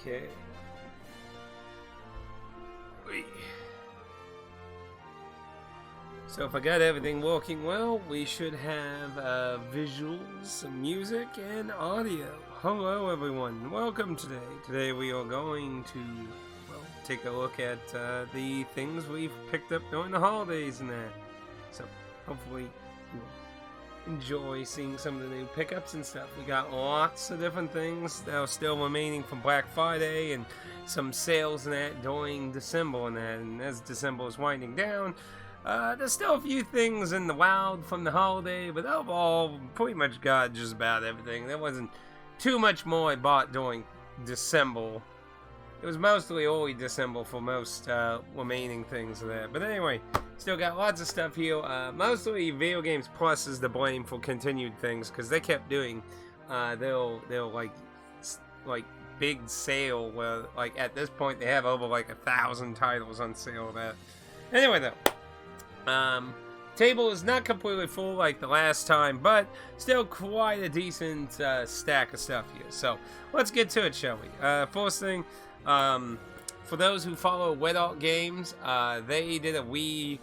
Okay. Wait. So if I got everything working well, we should have visuals, some music, and audio. Hello everyone, welcome today. Today we are going to, well, take a look at the things we've picked up during the holidays and that. So hopefully you'll enjoy seeing some of the new pickups and stuff. We got lots of different things that are still remaining from Black Friday and some sales and that during December and that. And as December is winding down, there's still a few things in the wild from the holiday, but overall, pretty much got just about everything. There wasn't too much more I bought during December. It was mostly early December for most remaining things of that. But anyway, still got lots of stuff here. Mostly Video Games Plus is to blame for continued things, because they kept doing they'll like big sale where like at this point they have over like 1,000 titles on sale of that. Anyway though. Table is not completely full like the last time, but still quite a decent stack of stuff here. So let's get to it, shall we? First thing, for those who follow Wet Art Games, they did a Wii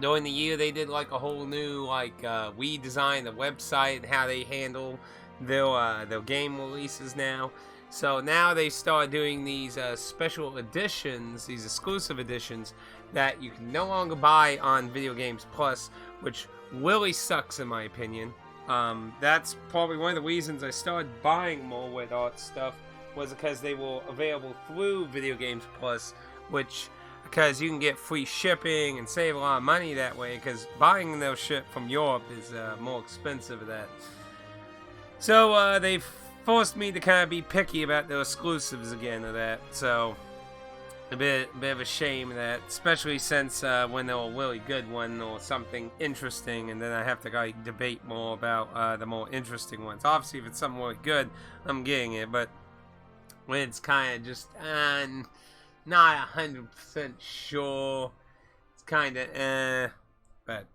during the year. They did like a whole new Wii design, the website, and how they handle their game releases now. So now they start doing these special editions, these exclusive editions that you can no longer buy on Video Games Plus, which really sucks in my opinion. That's probably one of the reasons I started buying more Wet Art stuff, was because they were available through Video Games Plus, because you can get free shipping and save a lot of money that way, because buying their shit from Europe is more expensive than that. So they've forced me to kind of be picky about their exclusives again of that, so a bit of a shame of that, especially since when they're a really good one or something interesting, and then I have to like debate more about the more interesting ones. Obviously, if it's something really good, I'm getting it, but when it's kind of just not 100% sure, it's kind of but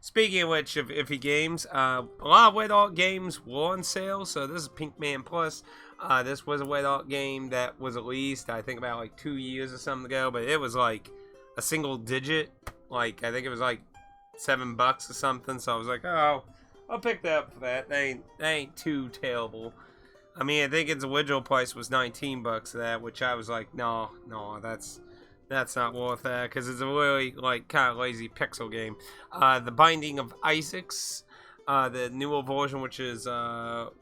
speaking of which, of iffy games, a lot of Wet Art games were on sale. So this is Pinkman Plus. This was a Wet Art game that was released, I think, about like 2 years or something ago, but it was like a single digit. Like, I think it was like $7 or something. So I was like, oh, I'll pick that up for that. That ain't too terrible. I mean, I think its original price was $19 for that, which I was like, no, that's not worth that, because it's a really like kind of lazy pixel game. The Binding of Isaacs, the newer version, which is WAP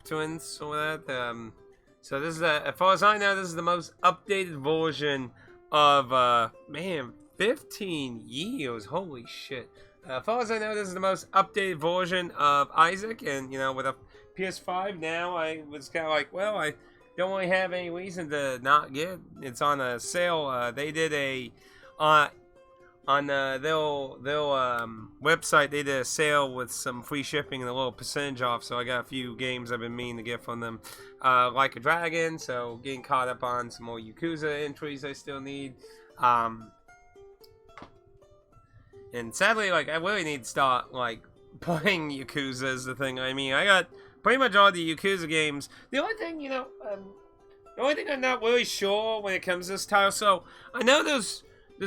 Twins or that. So this is as far as I know, this is the most updated version of 15 years. Holy shit! As far as I know, this is the most updated version of Isaac, and with a PS5 now, I was kind of like, well, I don't really have any reason to not get. It's on a sale. They did on their website. They did a sale with some free shipping and a little percentage off. So I got a few games I've been meaning to get from them, like a Dragon. So getting caught up on some more Yakuza entries I still need. And sadly, like I really need to start like playing Yakuza is the thing. I mean, I got pretty much all the Yakuza games. The only thing, the only thing I'm not really sure when it comes to this title, so I know there's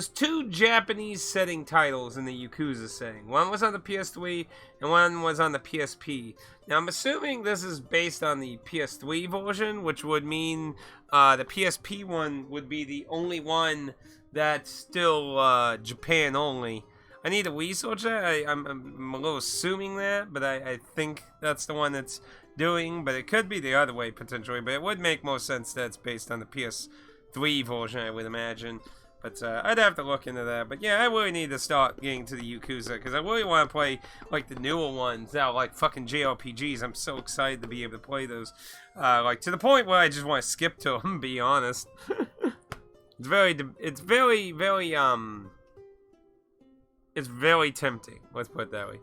2 Japanese setting titles in the Yakuza setting. One was on the PS3 and one was on the PSP. Now I'm assuming this is based on the PS3 version, which would mean the PSP one would be the only one that's still Japan only. I need to research that. I'm a little assuming that, but I think that's the one that's doing, but it could be the other way potentially, but it would make more sense that it's based on the PS3 version, I would imagine. But I'd have to look into that. But yeah, I really need to start getting to the Yakuza, because I really want to play like the newer ones that are like fucking JRPGs. I'm so excited to be able to play those, like to the point where I just want to skip to them, be honest. It's very tempting, let's put it that way.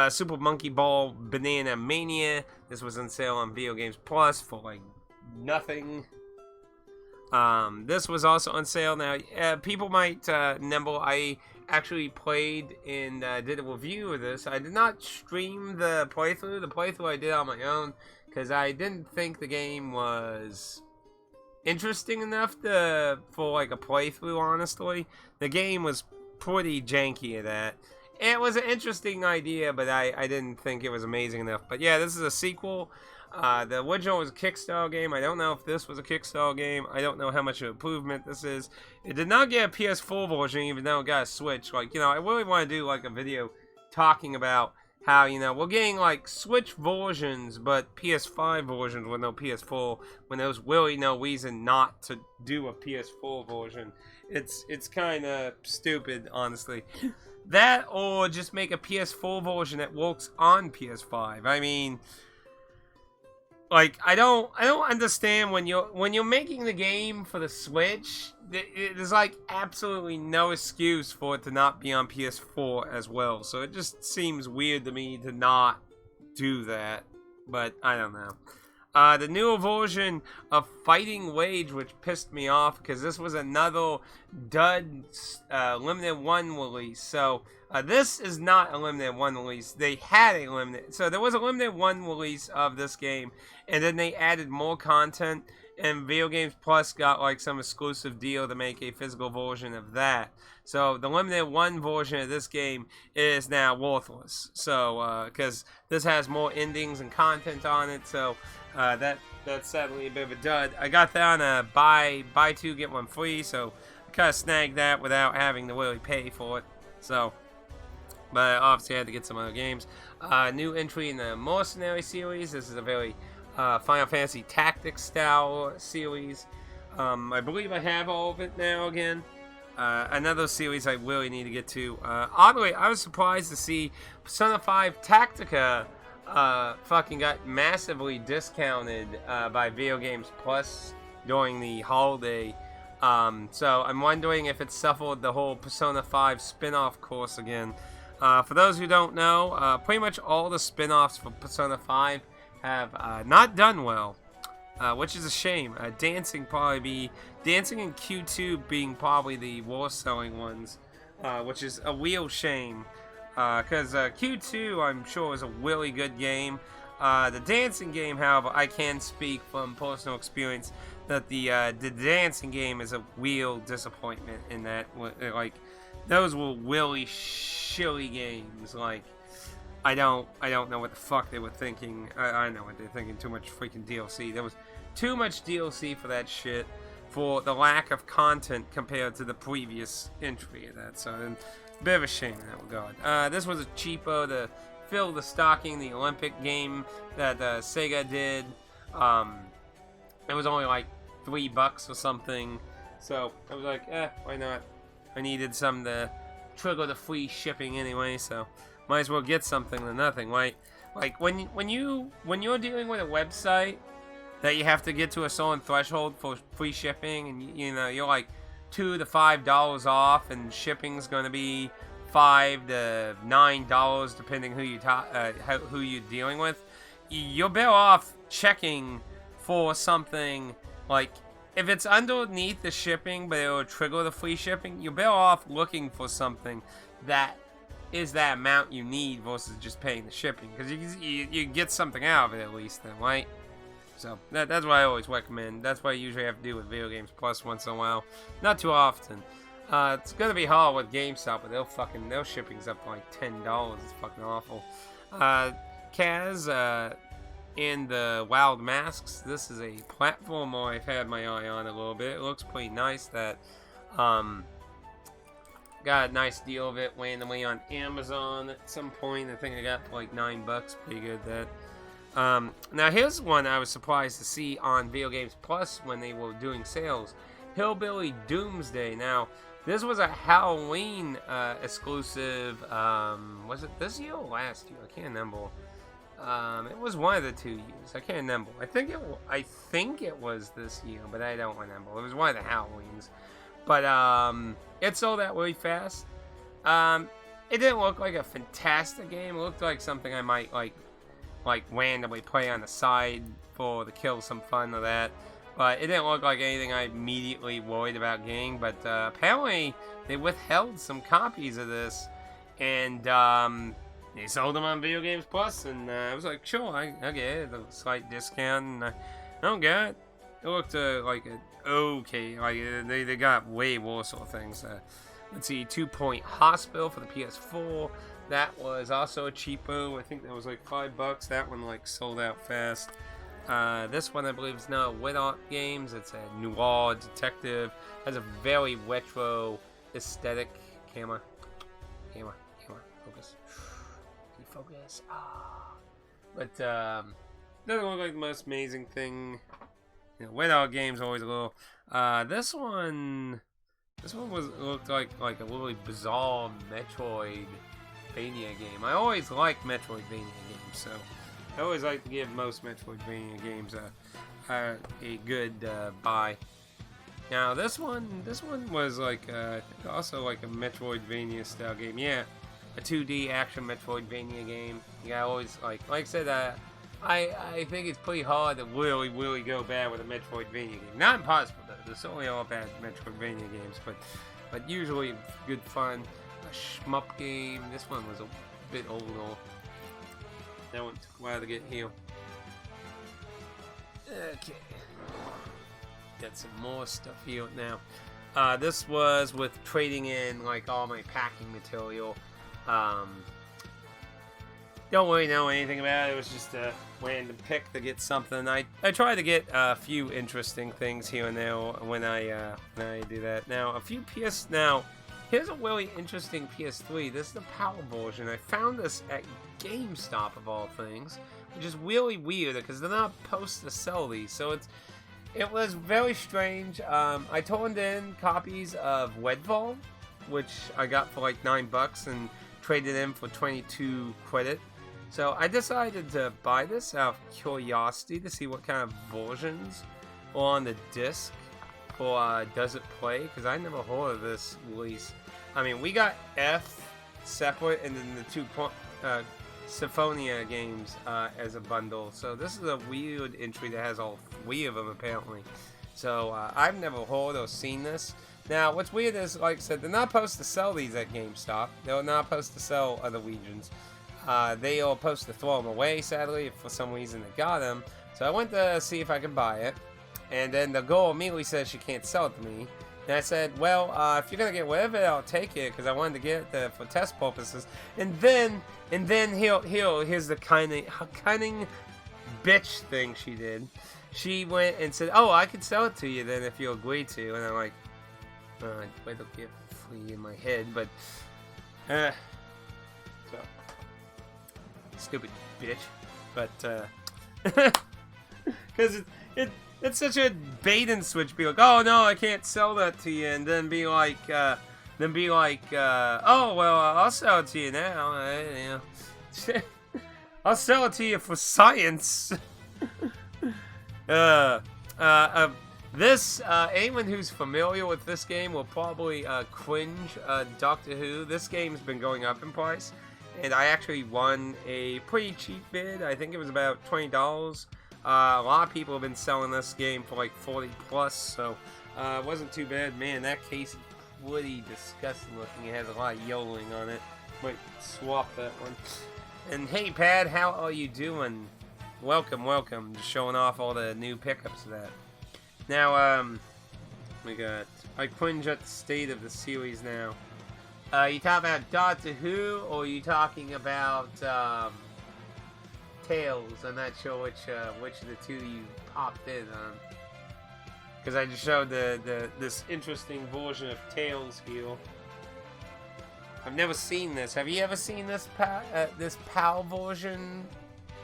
Super Monkey Ball Banana Mania. This was on sale on Video Games Plus for like nothing. This was also on sale. Now, people might nimble. I actually played and did a review of this. I did not stream the playthrough. The playthrough I did on my own because I didn't think the game was interesting enough for like a playthrough. Honestly, the game was pretty janky at that. It was an interesting idea, but I didn't think it was amazing enough. But yeah, this is a sequel. The original was a Kickstarter game. I don't know if this was a Kickstarter game. I don't know how much of an improvement this is. It did not get a PS4 version, even though it got a Switch. Like, I really want to do like a video talking about how, we're getting like Switch versions, but PS5 versions with no PS4, when there's really no reason not to do a PS4 version. It's kind of stupid, honestly. That, or just make a PS4 version that works on PS5. I mean, like, I don't understand when you're making the game for the Switch. There's like absolutely no excuse for it to not be on PS4 as well. So it just seems weird to me to not do that. But I don't know. The newer version of Fighting Wage, which pissed me off because this was another dud limited one release. So this is not a limited one release. They had a limited, so there was a limited one release of this game, and then they added more content. And Video Games Plus got like some exclusive deal to make a physical version of that. So the limited one version of this game is now worthless. So because this has more endings and content on it, so that's sadly a bit of a dud. I got that on a buy two get one free, so I kind of snagged that without having to really pay for it. So, but obviously I had to get some other games. New entry in the Mercenary series. This is a very Final Fantasy Tactics style series. I believe I have all of it now again. Another series I really need to get to. Oddly, I was surprised to see Persona 5 Tactica fucking got massively discounted by Video Games Plus during the holiday. So I'm wondering if it suffered the whole Persona 5 spin-off course again. For those who don't know, pretty much all the spin-offs for Persona 5 have not done well, which is a shame. Dancing and Q2 being probably the worst selling ones, which is a real shame. Because Q2, I'm sure, is a really good game. The dancing game, however, I can speak from personal experience that the dancing game is a real disappointment in that, like, those were really shitty games. Like, I don't know what the fuck they were thinking. I know what they're thinking. Too much freaking DLC. There was too much DLC for that shit, for the lack of content compared to the previous entry of that. So, a bit of a shame in that regard. This was a cheapo to fill the stocking, the Olympic game that Sega did. It was only like $3 or something. So, I was like, why not? I needed some to trigger the free shipping anyway, so might as well get something than nothing, right? Like when you're dealing with a website that you have to get to a certain threshold for free shipping, and you're like $2 to $5 off, and shipping's gonna be $5 to $9 depending who you're dealing with. You're better off checking for something like, if it's underneath the shipping, but it will trigger the free shipping, you're better off looking for something that is that amount you need versus just paying the shipping. Because you get something out of it at least then, right? So, that's what I always recommend. That's what I usually have to do with Video Games Plus once in a while. Not too often. It's going to be hard with GameStop, but their shipping's up to like $10. It's fucking awful. Kaz, and the Wild Masks. This is a platformer I've had my eye on a little bit. It looks pretty nice. That got a nice deal of it randomly on Amazon at some point. I think I got for like $9. Pretty good. That. Now here's one I was surprised to see on Video Games Plus when they were doing sales. Hillbilly Doomsday. Now this was a Halloween exclusive. Was it this year or last year? I can't remember. It was one of the 2 years. I can't remember. I think it was this year, but I don't remember. It was one of the Halloweens. But it sold out really fast. It didn't look like a fantastic game. It looked like something I might like randomly play on the side to kill some fun of that. but it didn't look like anything I immediately worried about getting. But apparently they withheld some copies of this, and they sold them on Video Games Plus, and I was like, sure, I get it, a slight discount, and I don't get it. It looked like okay, like they got way worse sort of things. Let's see, 2 Point Hospital for the PS4. That was also a cheapo. I think that was like $5. That one like sold out fast. This one I believe is now Wet Art Games. It's a noir detective. Has a very retro aesthetic. Camera, focus. Focus. But doesn't look like the most amazing thing. You know, Wet Art Games always a little. This one looked like a really bizarre Metroidvania game. I always like Metroidvania games, so I always like to give most Metroidvania games a good buy. Now this one was like also like a Metroidvania style game. Yeah, a 2D action Metroidvania game. Yeah, always like I said, I think it's pretty hard to really go bad with a Metroidvania game. Not impossible though. There's certainly all bad Metroidvania games, but usually good fun. A shmup game. This one was a bit older. That one took a while to get here. Okay. Got some more stuff here now. This was with trading in like all my packing material. Don't really know anything about it. It was just a random pick to get something. I try to get a few interesting things here and there when I do that. Now here's a really interesting PS3. This is the power version. I found this at GameStop of all things, which is really weird because they're not supposed to sell these. So it was very strange. I turned in copies of Wedball, which I got for like $9 and traded in for 22 credit. So I decided to buy this out of curiosity to see what kind of versions are on the disc for Does It Play, because I never heard of this release. I mean, we got F separate and then the 2 Symphonia games as a bundle. So this is a weird entry that has all 3 of them apparently. So I've never heard or seen this. Now, what's weird is, like I said, they're not supposed to sell these at GameStop. They're not supposed to sell other regions. They are supposed to throw them away, sadly, if for some reason they got them. So I went to see if I could buy it. And then the girl immediately said she can't sell it to me. And I said, well, if you're going to get rid of it, I'll take it, because I wanted to get it for test purposes. And then here's the cunning bitch thing she did. She went and said, oh, I could sell it to you then if you agree to. And I'm like, wait till get free in my head, but, so, stupid bitch. But, because it's such a bait and switch. Be like, oh no, I can't sell that to you, and then be like, oh well, I'll sell it to you now. I'll sell it to you for science. Anyone who's familiar with this game will probably cringe. Doctor Who. This game's been going up in price, and I actually won a pretty cheap bid. I think it was about $20. A lot of people have been selling this game for like 40 plus, so it wasn't too bad. Man, that case is pretty disgusting looking. It has a lot of yodeling on it. Might swap that one. And hey, Pad, how are you doing? Welcome. Just showing off all the new pickups of that. Now, we got I cringe at the state of the series now. You talking about Doctor Who, or are you talking about Tales? I'm not sure which of the two you popped in on. Because I just showed this interesting version of Tales here. I've never seen this. Have you ever seen this this PAL version?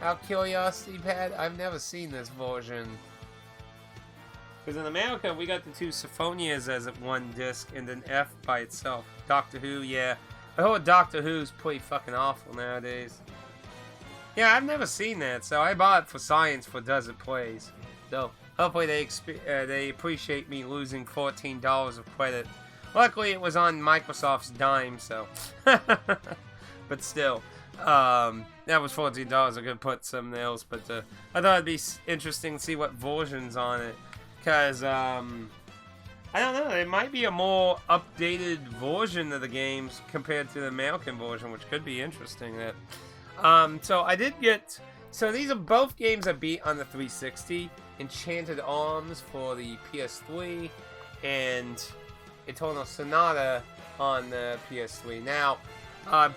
Out of curiosity, Pad? I've never seen this version. Because in America, we got the 2 Symphonias as one disc, and then F by itself. Doctor Who, yeah. I heard Doctor Who's pretty fucking awful nowadays. Yeah, I've never seen that, so I bought it for science for Does It Plays. So, hopefully they appreciate me losing $14 of credit. Luckily, it was on Microsoft's dime, so... but still, that was $14. I could put something else, but I thought it'd be interesting to see what version's on it. Because, I don't know, it might be a more updated version of the games compared to the American version, which could be interesting. So I did get... So these are both games I beat on the 360. Enchanted Arms for the PS3, and Eternal Sonata on the PS3. Now,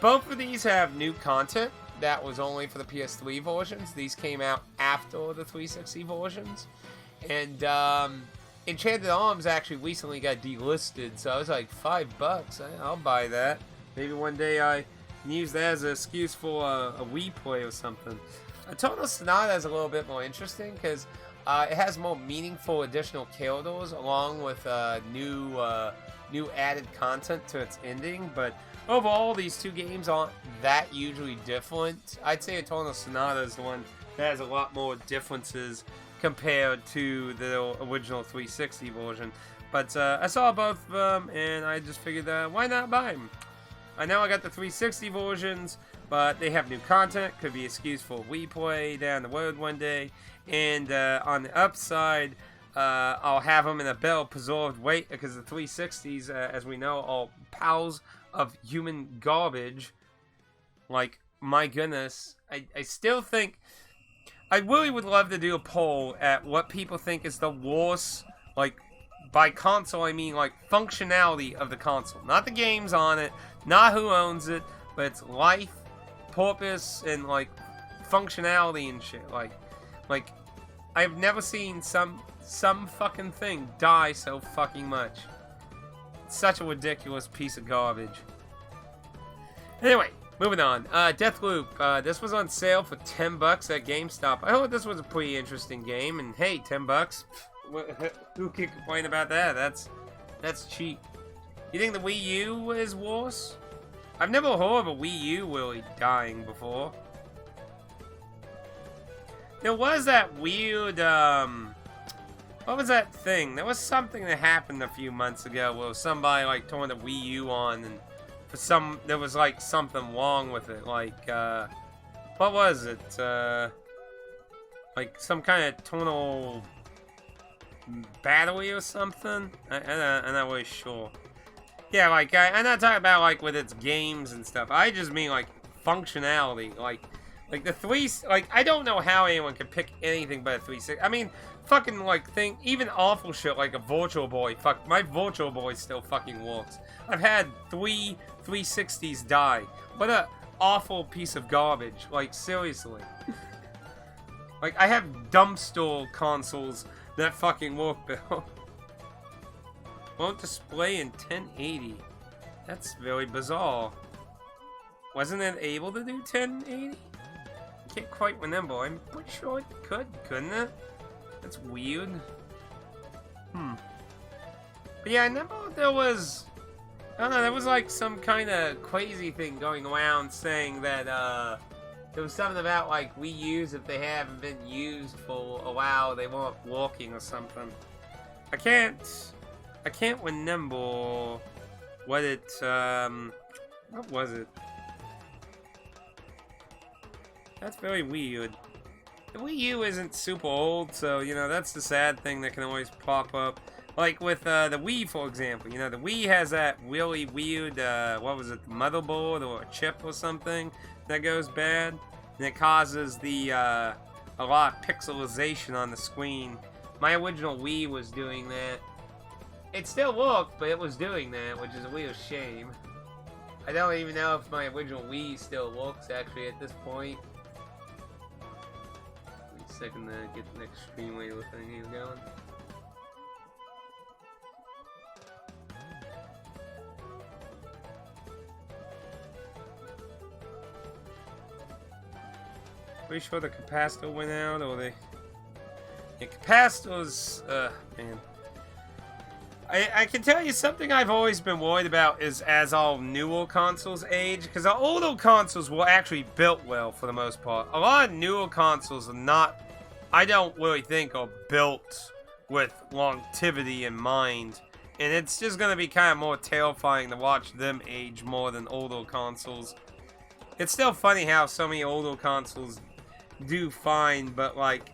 both of these have new content that was only for the PS3 versions. These came out after the 360 versions. And Enchanted Arms actually recently got delisted, so I was like, $5. I'll buy that. Maybe one day I can use that as an excuse for a Wii play or something. Eternal Sonata is a little bit more interesting because it has more meaningful additional characters along with new added content to its ending. But overall, these two games aren't that hugely different. I'd say Eternal Sonata is the one that has a lot more differences compared to the original 360 version. But I saw both of them, and I just figured, why not buy them? I know I got the 360 versions, but they have new content. Could be an excuse for Wii play down the road one day. And on the upside, I'll have them in a better preserved weight, because the 360s, as we know, are piles of human garbage. Like, my goodness. I still think... I really would love to do a poll at what people think is the worst, like, by console, I mean, like, functionality of the console. Not the games on it, not who owns it, but its life, purpose, and, like, functionality and shit. Like, I've never seen some fucking thing die so fucking much. It's such a ridiculous piece of garbage. Anyway, moving on. Deathloop. This was on sale for $10 at GameStop. I thought this was a pretty interesting game, and hey, $10. Who can complain about that? That's cheap. You think the Wii U is worse? I've never heard of a Wii U really dying before. There was that weird, what was that thing? There was something that happened a few months ago where somebody, like, turned the Wii U on, and there was, like, something wrong with it. Like, what was it? Like, some kind of tonal battery or something? I'm not really sure. Yeah, like, I'm not talking about, like, with its games and stuff. I just mean, like, functionality. Like I don't know how anyone can pick anything but a 360. I mean, fucking, like, even awful shit like a Virtual Boy. Fuck, my Virtual Boy still fucking works. I've had 3 360s die. What a awful piece of garbage. Like, seriously. Like, I have dumpster consoles that fucking work, Bill. Won't display in 1080. That's very bizarre. Wasn't it able to do 1080? I can't quite remember. I'm pretty sure it could, couldn't it? That's weird. But yeah, I remember there was... I don't know, there was like some kind of crazy thing going around saying that, there was something about, like, Wii U's, if they haven't been used for a while, they weren't working or something. I can't remember what it, what was it? That's very weird. The Wii U isn't super old, so, you know, that's the sad thing that can always pop up. Like with the Wii, for example. You know, the Wii has that really weird, what was it, motherboard or a chip or something that goes bad. And it causes a lot of pixelization on the screen. My original Wii was doing that. It still worked, but it was doing that, which is a real shame. I don't even know if my original Wii still works, actually, at this point. Wait a second to get the next screen wheel thing here going. Pretty sure the capacitor went out, or they... Yeah, capacitors, man. I can tell you something I've always been worried about is as all newer consoles age, because our older consoles were actually built well for the most part. A lot of newer consoles are not, I don't really think, are built with longevity in mind. And it's just going to be kind of more terrifying to watch them age more than older consoles. It's still funny how so many older consoles do fine, but like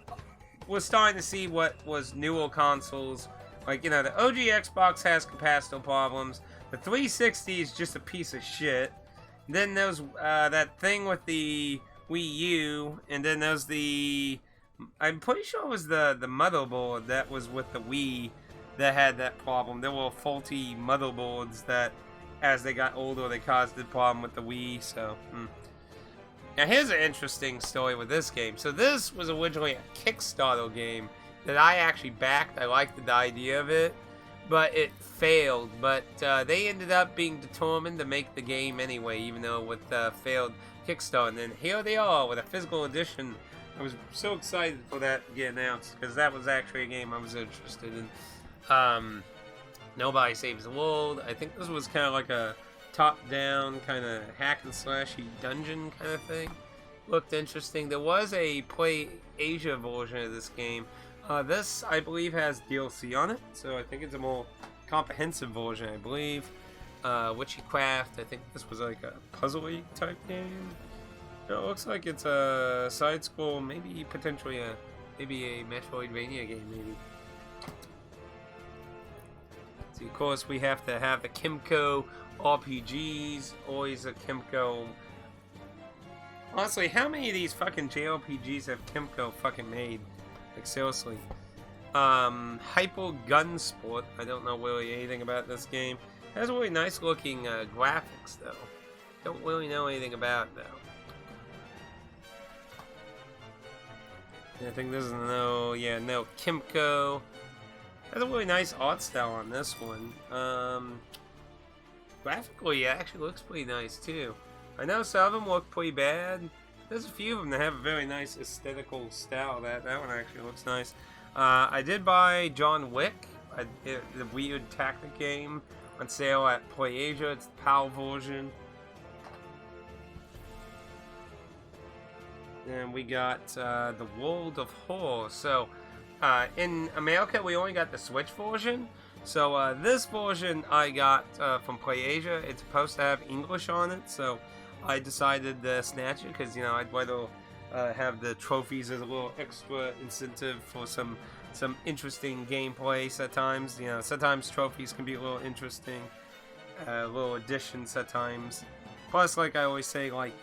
we're starting to see what was newer consoles. Like, you know, the OG Xbox has capacitor problems. The 360 is just a piece of shit. Then there's that thing with the Wii U, and then there's the... I'm pretty sure it was the motherboard that was with the Wii that had that problem. There were faulty motherboards that, as they got older, they caused the problem with the Wii, so... Now, here's an interesting story with this game. So this was originally a Kickstarter game that I actually backed. I liked the idea of it, but it failed. But they ended up being determined to make the game anyway, even though with failed Kickstarter. And then here they are with a physical edition. I was so excited for that to get announced, because that was actually a game I was interested in. Nobody Saves the World. I think this was kind of like a top-down kind of hack and slashy dungeon kind of thing. Looked interesting. There was a Play Asia version of this game. This, I believe, has DLC on it, so I think it's a more comprehensive version, I believe. Witchcraft, I think this was like a puzzle-y type game. It looks like it's a side-scroll, maybe potentially a Metroidvania game, maybe. See, of course, we have to have the Kimco RPGs, always a Kimco. Honestly, how many of these fucking JRPGs have Kimco fucking made? Like, seriously. Hyper Gun Sport. I don't know really anything about this game. It has really nice looking graphics, though. Don't really know anything about it, though. I think this is no Kimco. Has a really nice art style on this one. Graphically, it actually looks pretty nice, too. I know some of them look pretty bad. There's a few of them that have a very nice aesthetical style. That one actually looks nice. I did buy John Wick, the weird tactic game, on sale at Play Asia. It's the PAL version. And we got the World of Horror. So, in America, we only got the Switch version. So this version I got from Play Asia. It's supposed to have English on it, so I decided to snatch it because, you know, I'd rather have the trophies as a little extra incentive for some interesting gameplay. Sometimes, you know, sometimes trophies can be a little interesting, little additions at times. Plus, like I always say, like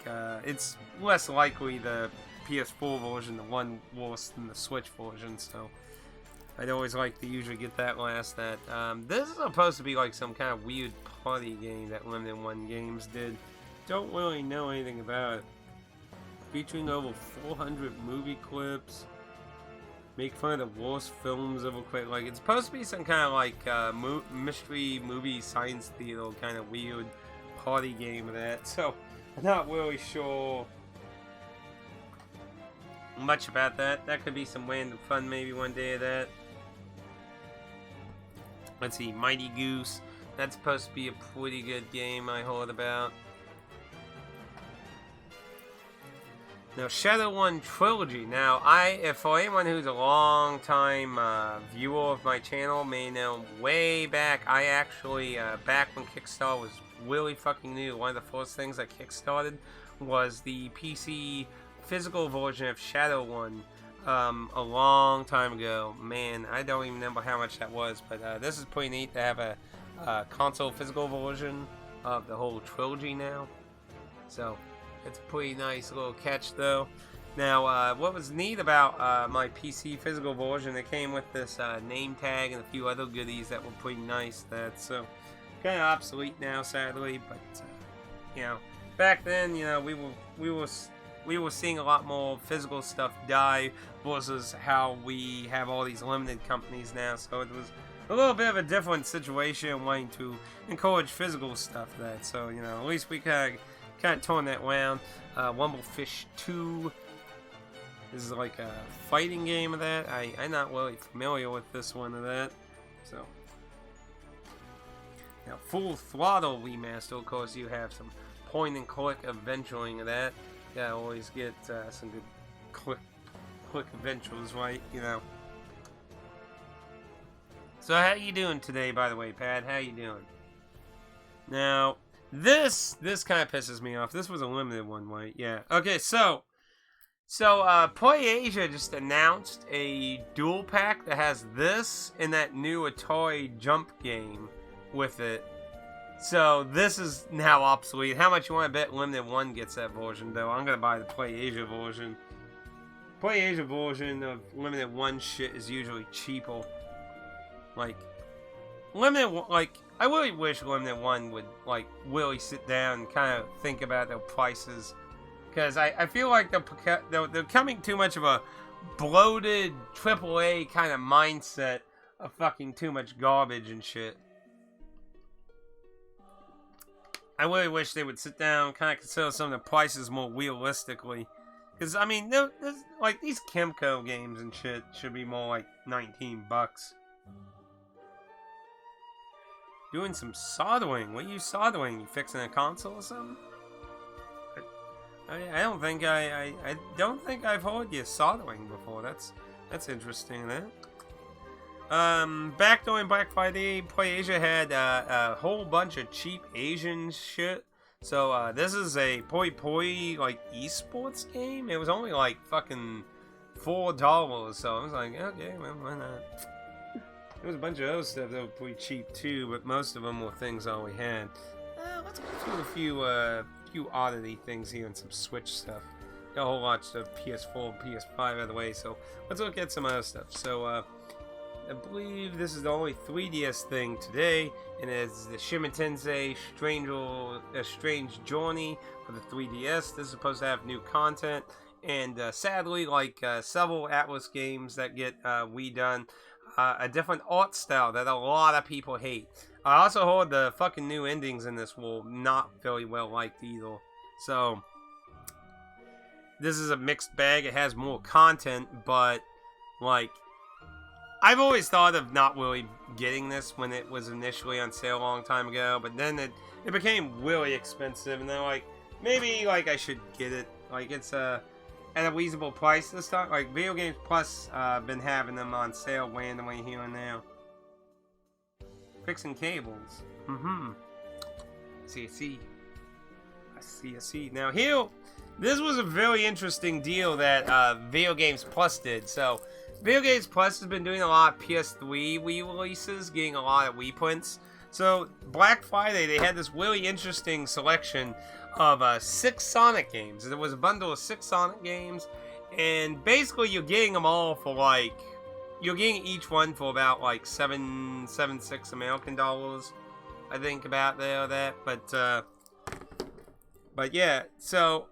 it's less likely the PS4 version to run worse than the Switch version, so I'd always like to usually get that last. This is supposed to be like some kind of weird party game that Limited One Games did. Don't really know anything about it. Featuring over 400 movie clips. Make fun of the worst films ever created. Like, it's supposed to be some kind of like mystery movie science theater kind of weird party game of that. So I'm not really sure much about that. That could be some random fun maybe one day of that. Let's see, Mighty Goose. That's supposed to be a pretty good game I heard about. Now, Shadow One Trilogy. Now, for anyone who's a long time viewer of my channel may know, way back, I actually, back when Kickstarter was really fucking new, one of the first things I kickstarted was the PC physical version of Shadow One. A long time ago. Man, I don't even remember how much that was, but this is pretty neat to have a console physical version of the whole trilogy now. So, it's a pretty nice little catch, though. Now, what was neat about my PC physical version, it came with this name tag and a few other goodies that were pretty nice. That's so kind of obsolete now, sadly, but you know, back then, you know, we were seeing a lot more physical stuff die versus how we have all these limited companies now. So it was a little bit of a different situation wanting to encourage physical stuff. So, you know, at least we kind of torn that around. Wumblefish 2. This is like a fighting game of that. I'm not really familiar with this one of that. So now, Full Throttle Remaster. Of course, you have some point and click adventuring of that. Yeah, always get some good quick adventures, right? You know. So how you doing today, by the way, Pat? How you doing? Now, this kind of pisses me off. This was a limited one, right? Yeah. Okay, so So, PlayAsia just announced a dual pack that has this and that new Atari Jump game with it. So, this is now obsolete. How much you want to bet Limited One gets that version, though? I'm going to buy the PlayAsia version. PlayAsia version of Limited One shit is usually cheaper. Like, I really wish Limited One would, like, really sit down and kind of think about their prices. Because I feel like they're coming too much of a bloated AAA kind of mindset of fucking too much garbage and shit. I really wish they would sit down and kind of consider some of the prices more realistically. Because, I mean, like, these Kimco games and shit should be more like $19. Doing some soldering. What are you soldering? You fixing a console or something? I don't think I don't think I've heard you soldering before. That's interesting. That. Back during Black Friday, PlayAsia had a whole bunch of cheap Asian shit. So this is a Poi Poi like esports game. It was only like fucking $4. So I was like, okay, well, why not? There was a bunch of other stuff that was pretty cheap too, but most of them were things I already had. Let's go through a few oddity things here and some Switch stuff. Got a whole lot of PS4 and PS5 out of the way, so let's look at some other stuff. So, I believe this is the only 3DS thing today, and it's the Shin Tensei Strange Journey for the 3DS. This is supposed to have new content, and sadly, like several Atlas games that get redone, a different art style that a lot of people hate. I also heard the fucking new endings in this were not very well liked either. So, this is a mixed bag. It has more content, but, like, I've always thought of not really getting this when it was initially on sale a long time ago, but then it became really expensive, and then, like, maybe, like, I should get it. Like, it's at a reasonable price this time. Like, Video Games Plus been having them on sale randomly here and there. Fixing cables. I see. Now here, this was a very interesting deal that Video Games Plus did. So, Video Games Plus has been doing a lot of PS3 re-releases, getting a lot of reprints. So, Black Friday, they had this really interesting selection of 6 Sonic games. There was a bundle of 6 Sonic games, and basically you're getting them all for like... You're getting each one for about like $6 American dollars, I think, about there or that. But yeah, so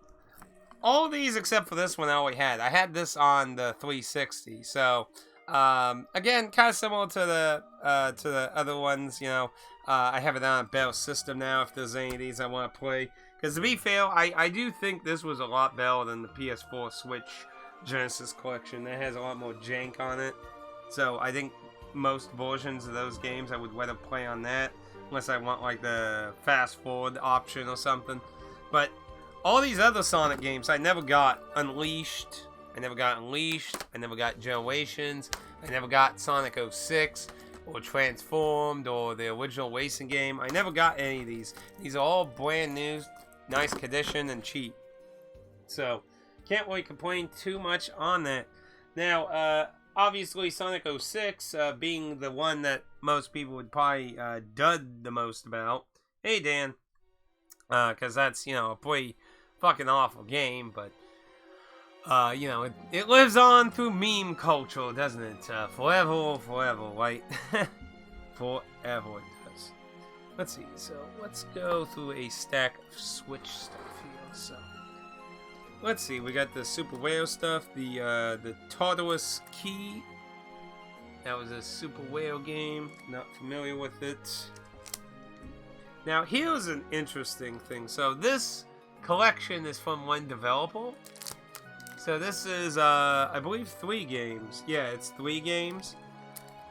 all of these except for this one I already had. I had this on the 360, so again, kind of similar to the other ones. You know, I have it on a better system now. If there's any of these I want to play, because to be fair, I do think this was a lot better than the PS4 Switch Genesis collection. That has a lot more jank on it. So I think most versions of those games I would rather play on that, unless I want like the fast forward option or something. But all these other Sonic games, I never got Unleashed. I never got Generations. I never got Sonic 06 or Transformed or the original racing game. I never got any of these. These are all brand new, nice condition, and cheap. So can't really complain too much on that. Now, obviously, Sonic 06 being the one that most people would probably dud the most about. Hey, Dan. Because that's, you know, a pretty fucking awful game, but, you know, it lives on through meme culture, doesn't it? Forever, right? Forever it does. Let's see, so let's go through a stack of Switch stuff here, so... Let's see, we got the Super Whale stuff, the Tartarus Key. That was a Super Whale game, not familiar with it. Now, here's an interesting thing. So, this collection is from one developer. So, this is, I believe, 3 games. Yeah, it's 3 games.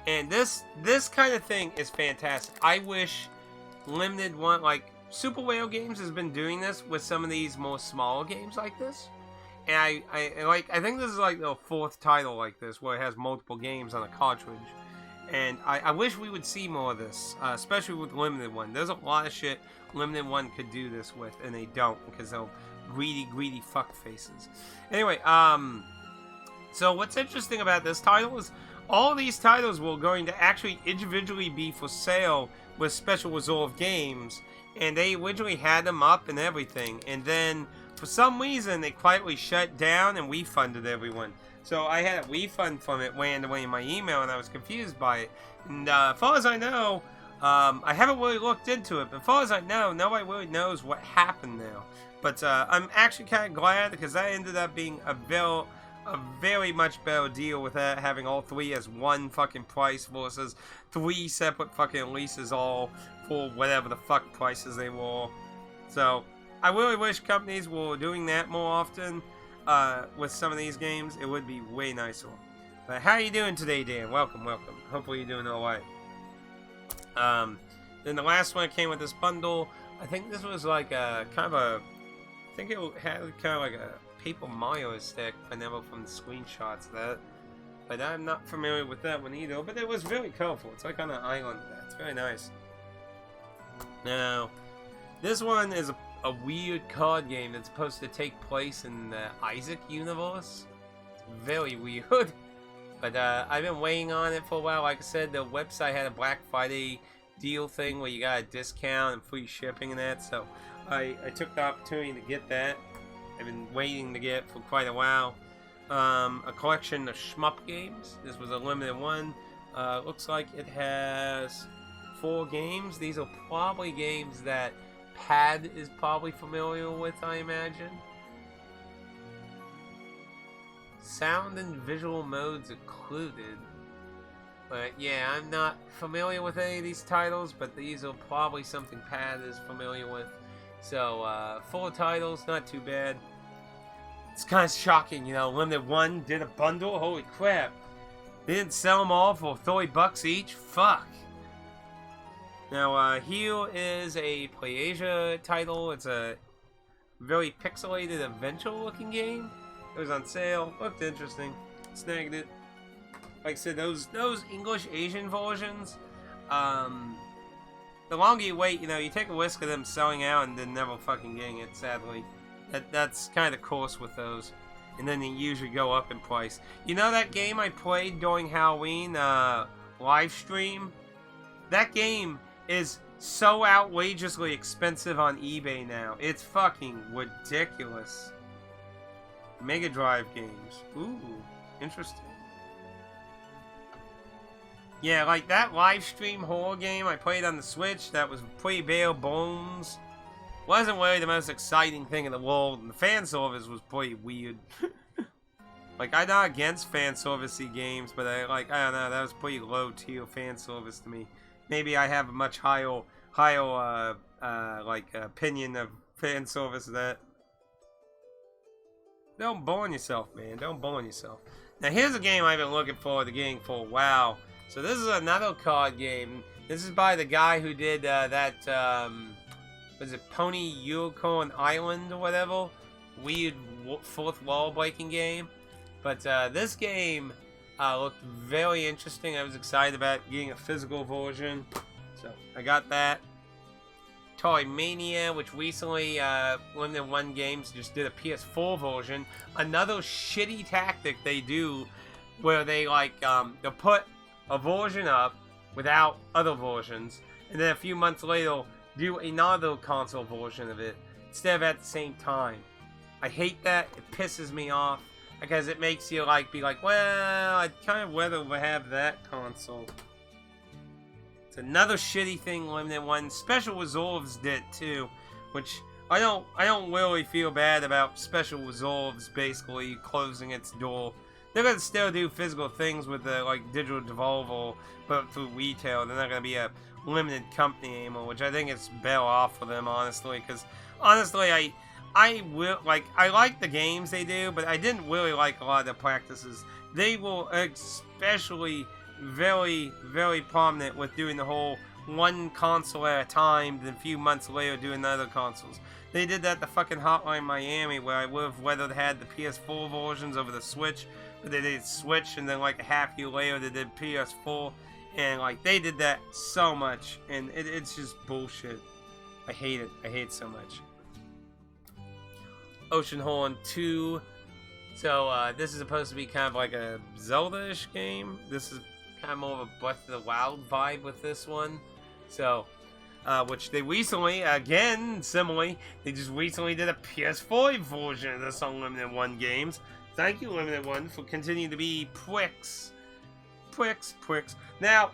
And this kind of thing is fantastic. I wish Limited One, like, Super Whale Games has been doing this with some of these more smaller games like this. And I think this is like the 4th title like this, where it has multiple games on a cartridge. And I wish we would see more of this, especially with Limited One. There's a lot of shit Limited One could do this with, and they don't, because they're greedy fuck faces. Anyway, so what's interesting about this title is all these titles were going to actually individually be for sale with Special Resolve Games, and they originally had them up and everything, and then for some reason they quietly shut down and refunded everyone. So I had a refund from it randomly in my email, and I was confused by it. And as far as I know, I haven't really looked into it, but as far as I know, nobody really knows what happened now. But I'm actually kind of glad, because that ended up being a very much better deal with that, having all three as one fucking price versus three separate fucking releases all for whatever the fuck prices they were. So I really wish companies were doing that more often with some of these games. It would be way nicer. But how you doing today, Dan? Welcome. Hopefully you're doing alright. Then the last one came with this bundle. I think this was like a kind of a, I think it had kind of like a Paper Mario stick, I know from the screenshots of that. But I'm not familiar with that one either, but it was very colorful. It's like on an island. It's very nice. Now, this one is a weird card game that's supposed to take place in the Isaac universe. It's very weird. But I've been waiting on it for a while. Like I said, the website had a Black Friday deal thing where you got a discount and free shipping and that. So I took the opportunity to get that. I've been waiting to get for quite a while. A collection of shmup games. This was a limited one. Looks like it has 4 games. These are probably games that Pad is probably familiar with, I imagine. Sound and visual modes included. But yeah, I'm not familiar with any of these titles, but these are probably something Pad is familiar with. So, 4 titles, not too bad. It's kind of shocking, you know, Limited One did a bundle, holy crap. They didn't sell them all for $30 each? Fuck. Now, here is a PlayAsia title. It's a very pixelated adventure-looking game. It was on sale, looked interesting, snagged it. Like I said, those English Asian versions, the longer you wait, you know, you take a risk of them selling out and then never fucking getting it, sadly. That's kind of the course with those. And then they usually go up in price. You know that game I played during Halloween, live stream? That game is so outrageously expensive on eBay now. It's fucking ridiculous. Mega Drive games. Ooh, interesting. Yeah, like that live stream horror game I played on the Switch, that was pretty bare bones. Wasn't really the most exciting thing in the world, and the fan service was pretty weird. Like, I'm not against fan servicey games, but I don't know, that was pretty low tier fan service to me. Maybe I have a much higher opinion of fan service than that. Don't burn yourself, man. Don't burn yourself. Now, here's a game I've been looking forward to getting for a while. So this is another card game. This is by the guy who did was it Pony Unicorn Island or whatever? Weird fourth wall breaking game. But this game looked very interesting. I was excited about getting a physical version. So I got that. Toy Mania, which recently Limited One Games just did a PS4 version. Another shitty tactic they do where they they'll put a version up without other versions, and then a few months later do another console version of it instead of at the same time. I hate that. It pisses me off because it makes you be like, well, I'd kind of rather have that console. It's another shitty thing Limited One. Special Reserves did too, which I don't really feel bad about Special Reserves basically closing its door. They're gonna still do physical things with the digital devolver, but through retail. They're not gonna be a limited company anymore, which I think is better off for them, honestly. Because honestly, I like the games they do, but I didn't really like a lot of the practices. They were especially very, very prominent with doing the whole one console at a time, then a few months later doing other consoles. They did that to fucking Hotline Miami, where I would have rather had the PS4 versions over the Switch. But they did Switch, and then a half year later they did PS4, and they did that so much, and it's just bullshit. I hate it. I hate it so much. Oceanhorn 2. So this is supposed to be kind of like a Zelda-ish game. This is kind of more of a Breath of the Wild vibe with this one. So, which they recently, again, similarly, they just recently did a PS4 version of this on Limited One Games. Thank you, Limited One, for continuing to be pricks. Pricks. Now,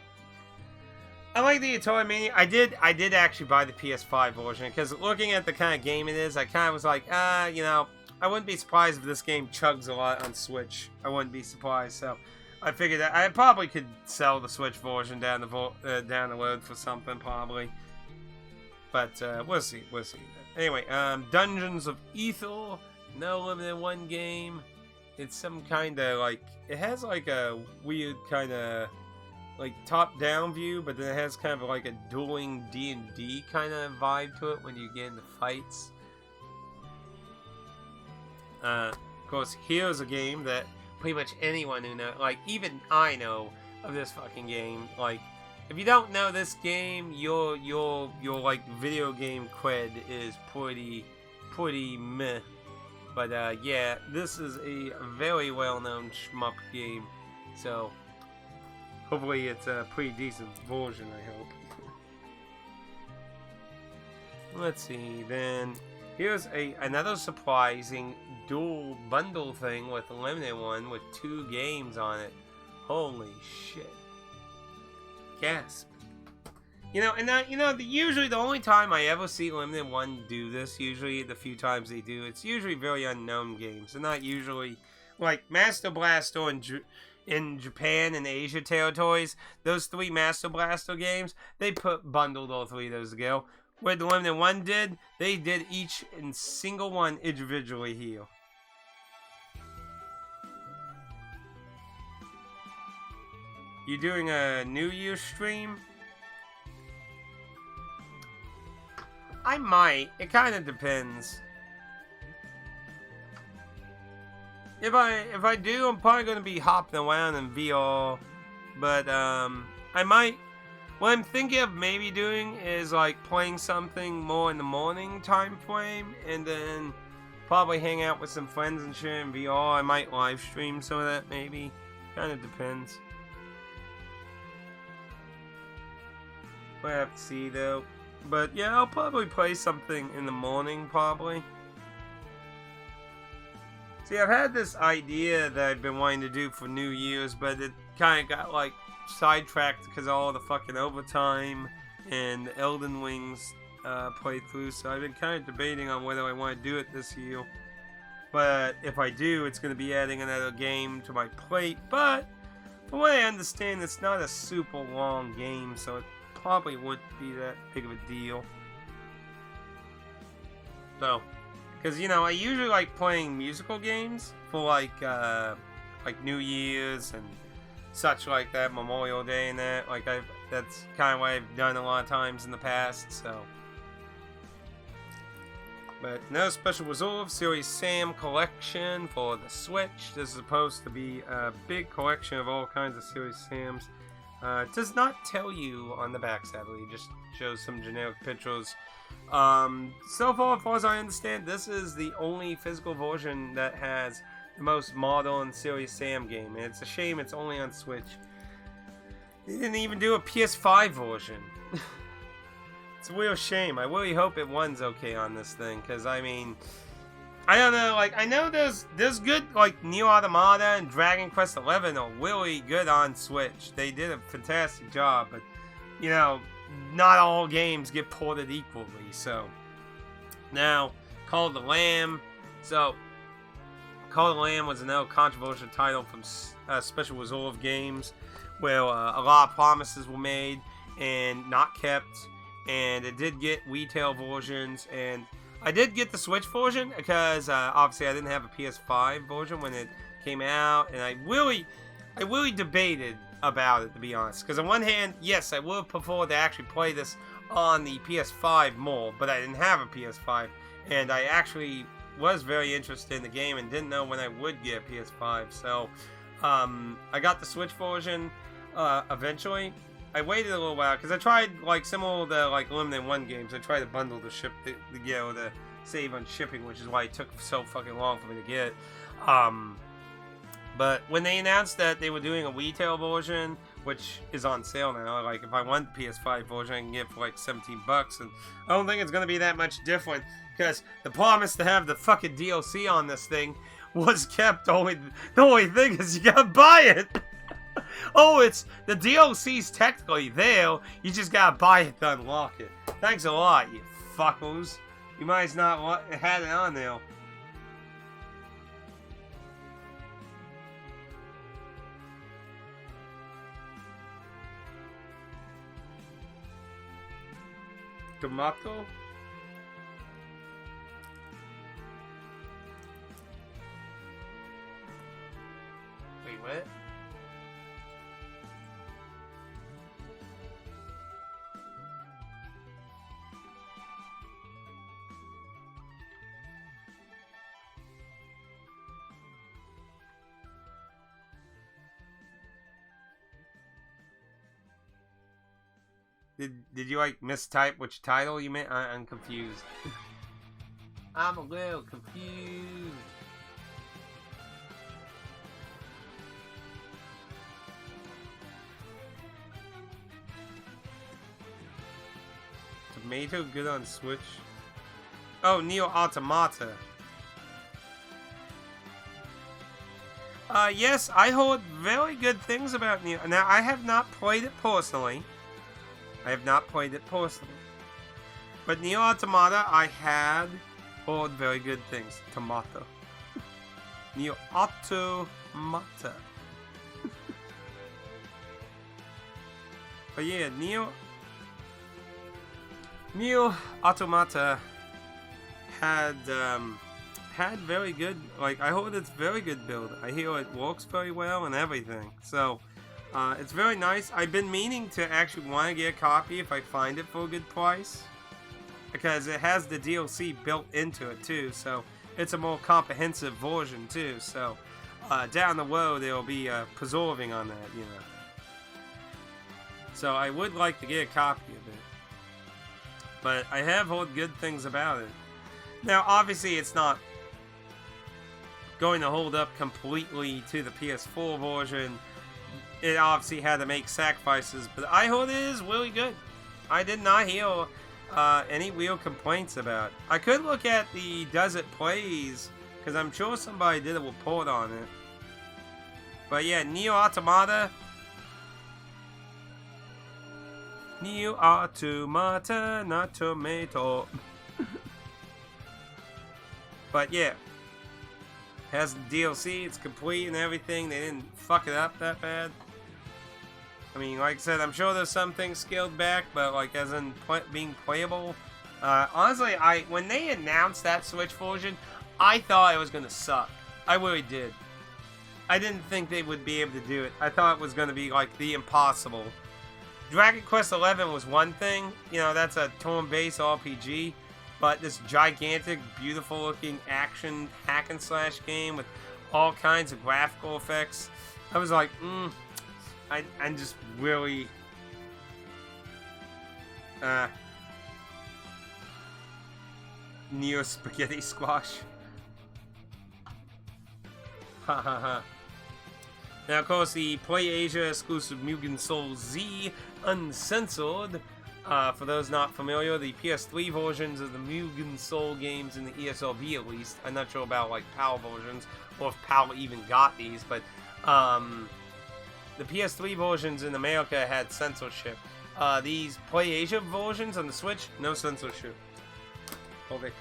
I like the Atari Mania. I did actually buy the PS5 version, because looking at the kind of game it is, I kind of was like, you know, I wouldn't be surprised if this game chugs a lot on Switch. I wouldn't be surprised, so I figured that I probably could sell the Switch version down the road for something, probably. But we'll see. Anyway, Dungeons of Ethel, no Limited One game. It's some kind of like, it has like a weird kind of like top-down view, but then it has kind of like a dueling D&D kind of vibe to it when you get into fights. Of course, here's a game that pretty much anyone who knows, like even I know of this fucking game. Like, if you don't know this game, your like video game cred is pretty meh. But yeah, this is a very well-known shmup game, so hopefully it's a pretty decent version, I hope. Let's see, then here's another surprising dual bundle thing with Limited One with 2 games on it. Holy shit. Gasp. You know, and usually the only time I ever see Limited One do this, usually the few times they do, it's usually very unknown games. They're not usually, like Master Blaster in Japan and Asia territories, those 3 Master Blaster games, they bundled all 3 of those together. What the Limited One did, they did each and single one individually here. You doing a New Year's stream? I might. It kind of depends. If I do, I'm probably going to be hopping around in VR. But I might. What I'm thinking of maybe doing is like playing something more in the morning time frame, and then probably hang out with some friends and shit in VR. I might live stream some of that maybe. Kind of depends. We'll have to see though. But yeah, I'll probably play something in the morning, probably. See, I've had this idea that I've been wanting to do for New Year's, but it kind of got like sidetracked because of all the fucking overtime and the Elden Rings playthrough. So I've been kind of debating on whether I want to do it this year. But if I do, it's going to be adding another game to my plate. But from what I understand, it's not a super long game, so it probably wouldn't be that big of a deal. So, because, you know, I usually like playing musical games for like New Year's and such like that, Memorial Day and that. Like, that's kind of what I've done a lot of times in the past, so. But no special reserve Serious Sam collection for the Switch. This is supposed to be a big collection of all kinds of Serious Sams. It does not tell you on the back, sadly. It just shows some generic pictures. So far, as far as I understand, this is the only physical version that has the most modern Serious Sam game. And it's a shame it's only on Switch. They didn't even do a PS5 version. It's a real shame. I really hope it runs okay on this thing. Because, I mean, I don't know, like, I know there's good, like, Neo Automata and Dragon Quest XI are really good on Switch. They did a fantastic job, but, you know, not all games get ported equally, so. Now, Call of the Lamb. So, Call of the Lamb was another controversial title from Special Reserve Games, where a lot of promises were made and not kept, and it did get retail versions, and I did get the Switch version because obviously I didn't have a PS5 version when it came out, and I really debated about it, to be honest. Because on one hand, yes, I would prefer to actually play this on the PS5 more, but I didn't have a PS5, and I actually was very interested in the game and didn't know when I would get a PS5. So I got the Switch version eventually. I waited a little while because I tried, like, similar to like Limited One games. I tried to bundle the ship together to save on shipping, which is why it took so fucking long for me to get. But when they announced that they were doing a retail version, which is on sale now, like if I want the PS5 version, I can get it for like $17, and I don't think it's gonna be that much different, because the promise to have the fucking DLC on this thing was kept. The only thing is you gotta buy it. Oh, it's the DLC's technically there. You just gotta buy it to unlock it. Thanks a lot, you fuckos. You might as not had it on there. Tomato? Wait, what? Did you like mistype which title you meant? I'm confused. I'm a little confused. Tomato good on Switch? Oh, Neo Automata. Yes, I heard very good things about Neo. Now, I have not played it personally. But Neo Automata, I had heard very good things. Tomato. Neo Automata. But yeah, Neo Automata had very good, like, I heard it's very good build. I hear it works very well and everything. So, it's very nice. I've been meaning to actually want to get a copy if I find it for a good price, because it has the DLC built into it too, so it's a more comprehensive version too. So down the road there'll be preserving on that, you know. So I would like to get a copy of it, but I have heard good things about it. Now obviously it's not going to hold up completely to the PS4 version. It obviously had to make sacrifices, but I heard it is really good. I did not hear any real complaints about it. I could look at the Does It Plays, because I'm sure somebody did a report on it. But yeah, Neo Automata. Neo Automata, not tomato. But yeah, has the DLC, it's complete and everything. They didn't fuck it up that bad. I mean, like I said, I'm sure there's some things scaled back, but like as in being playable. Honestly, when they announced that Switch version, I thought it was gonna suck. I really did. I didn't think they would be able to do it. I thought it was gonna be like the impossible. Dragon Quest XI was one thing, you know, that's a turn-based RPG, but this gigantic, beautiful-looking action hack-and-slash game with all kinds of graphical effects, I was like, I'm just really, Neo Spaghetti Squash. Ha ha ha. Now, of course, the PlayAsia exclusive Mugen Soul Z Uncensored. For those not familiar, the PS3 versions of the Mugen Soul games in the ESRB at least. I'm not sure about like PAL versions, or if PAL even got these, but the PS3 versions in America had censorship. These PlayAsia versions on the Switch, no censorship. Perfect.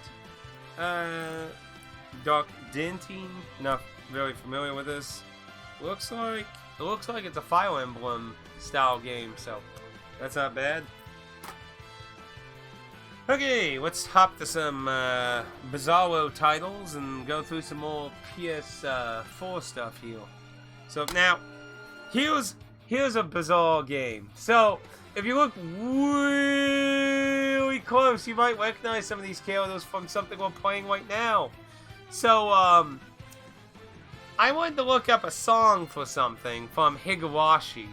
Dark Dentine, not very familiar with this. It looks like it's a Fire Emblem style game, so that's not bad. Okay, let's hop to some Bizarro titles and go through some more PS4 stuff here. So now, here's a bizarre game. So if you look really close, you might recognize some of these characters from something we're playing right now. So I wanted to look up a song for something from Higurashi,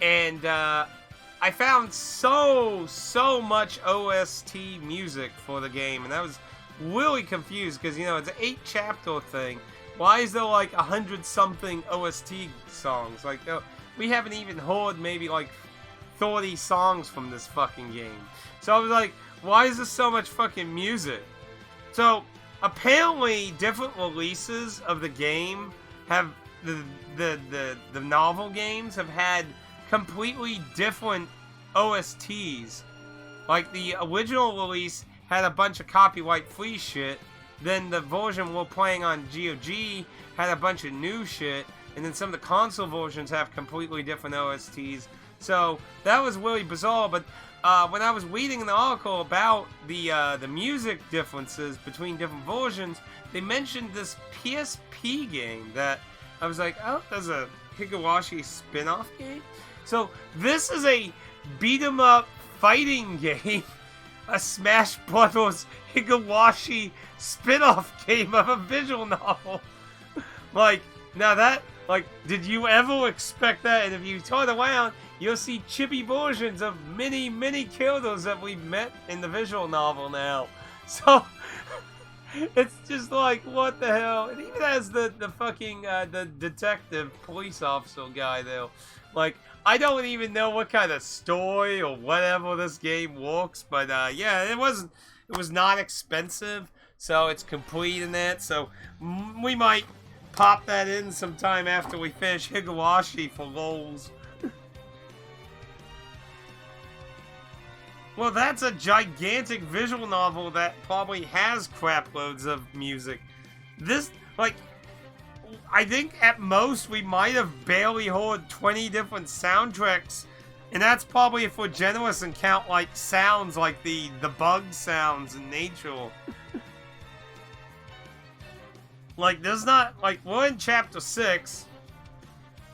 and I found so much OST music for the game, and that was really confused because, you know, it's an 8-chapter thing. Why is there like 100-something OST songs? Like, we haven't even heard maybe like 30 songs from this fucking game. So I was like, why is there so much fucking music? So apparently, different releases of the game have the novel games have had completely different OSTs. Like the original release had a bunch of copyright-free shit. Then the version we're playing on GOG had a bunch of new shit, and then some of the console versions have completely different OSTs. So that was really bizarre. But when I was reading an article about the music differences between different versions, they mentioned this PSP game that I was like, oh, there's a Higurashi spin-off game. So this is a beat-em-up fighting game. A Smash Brothers Higurashi spin-off game of a visual novel. Like, now that, like, did you ever expect that? And if you turn around, you'll see chibi versions of many characters that we've met in the visual novel now. So, it's just like, what the hell? It even has the fucking, the detective police officer guy there. Like, I don't even know what kind of story or whatever this game works, but yeah, it was not expensive, so it's complete in that. So we might pop that in sometime after we finish Higurashi for lols. Well, that's a gigantic visual novel that probably has crap loads of music. This, like, I think at most we might have barely heard 20 different soundtracks, and that's probably if we're generous and count like sounds like the bug sounds in nature. Like, there's not, like, we're in chapter 6.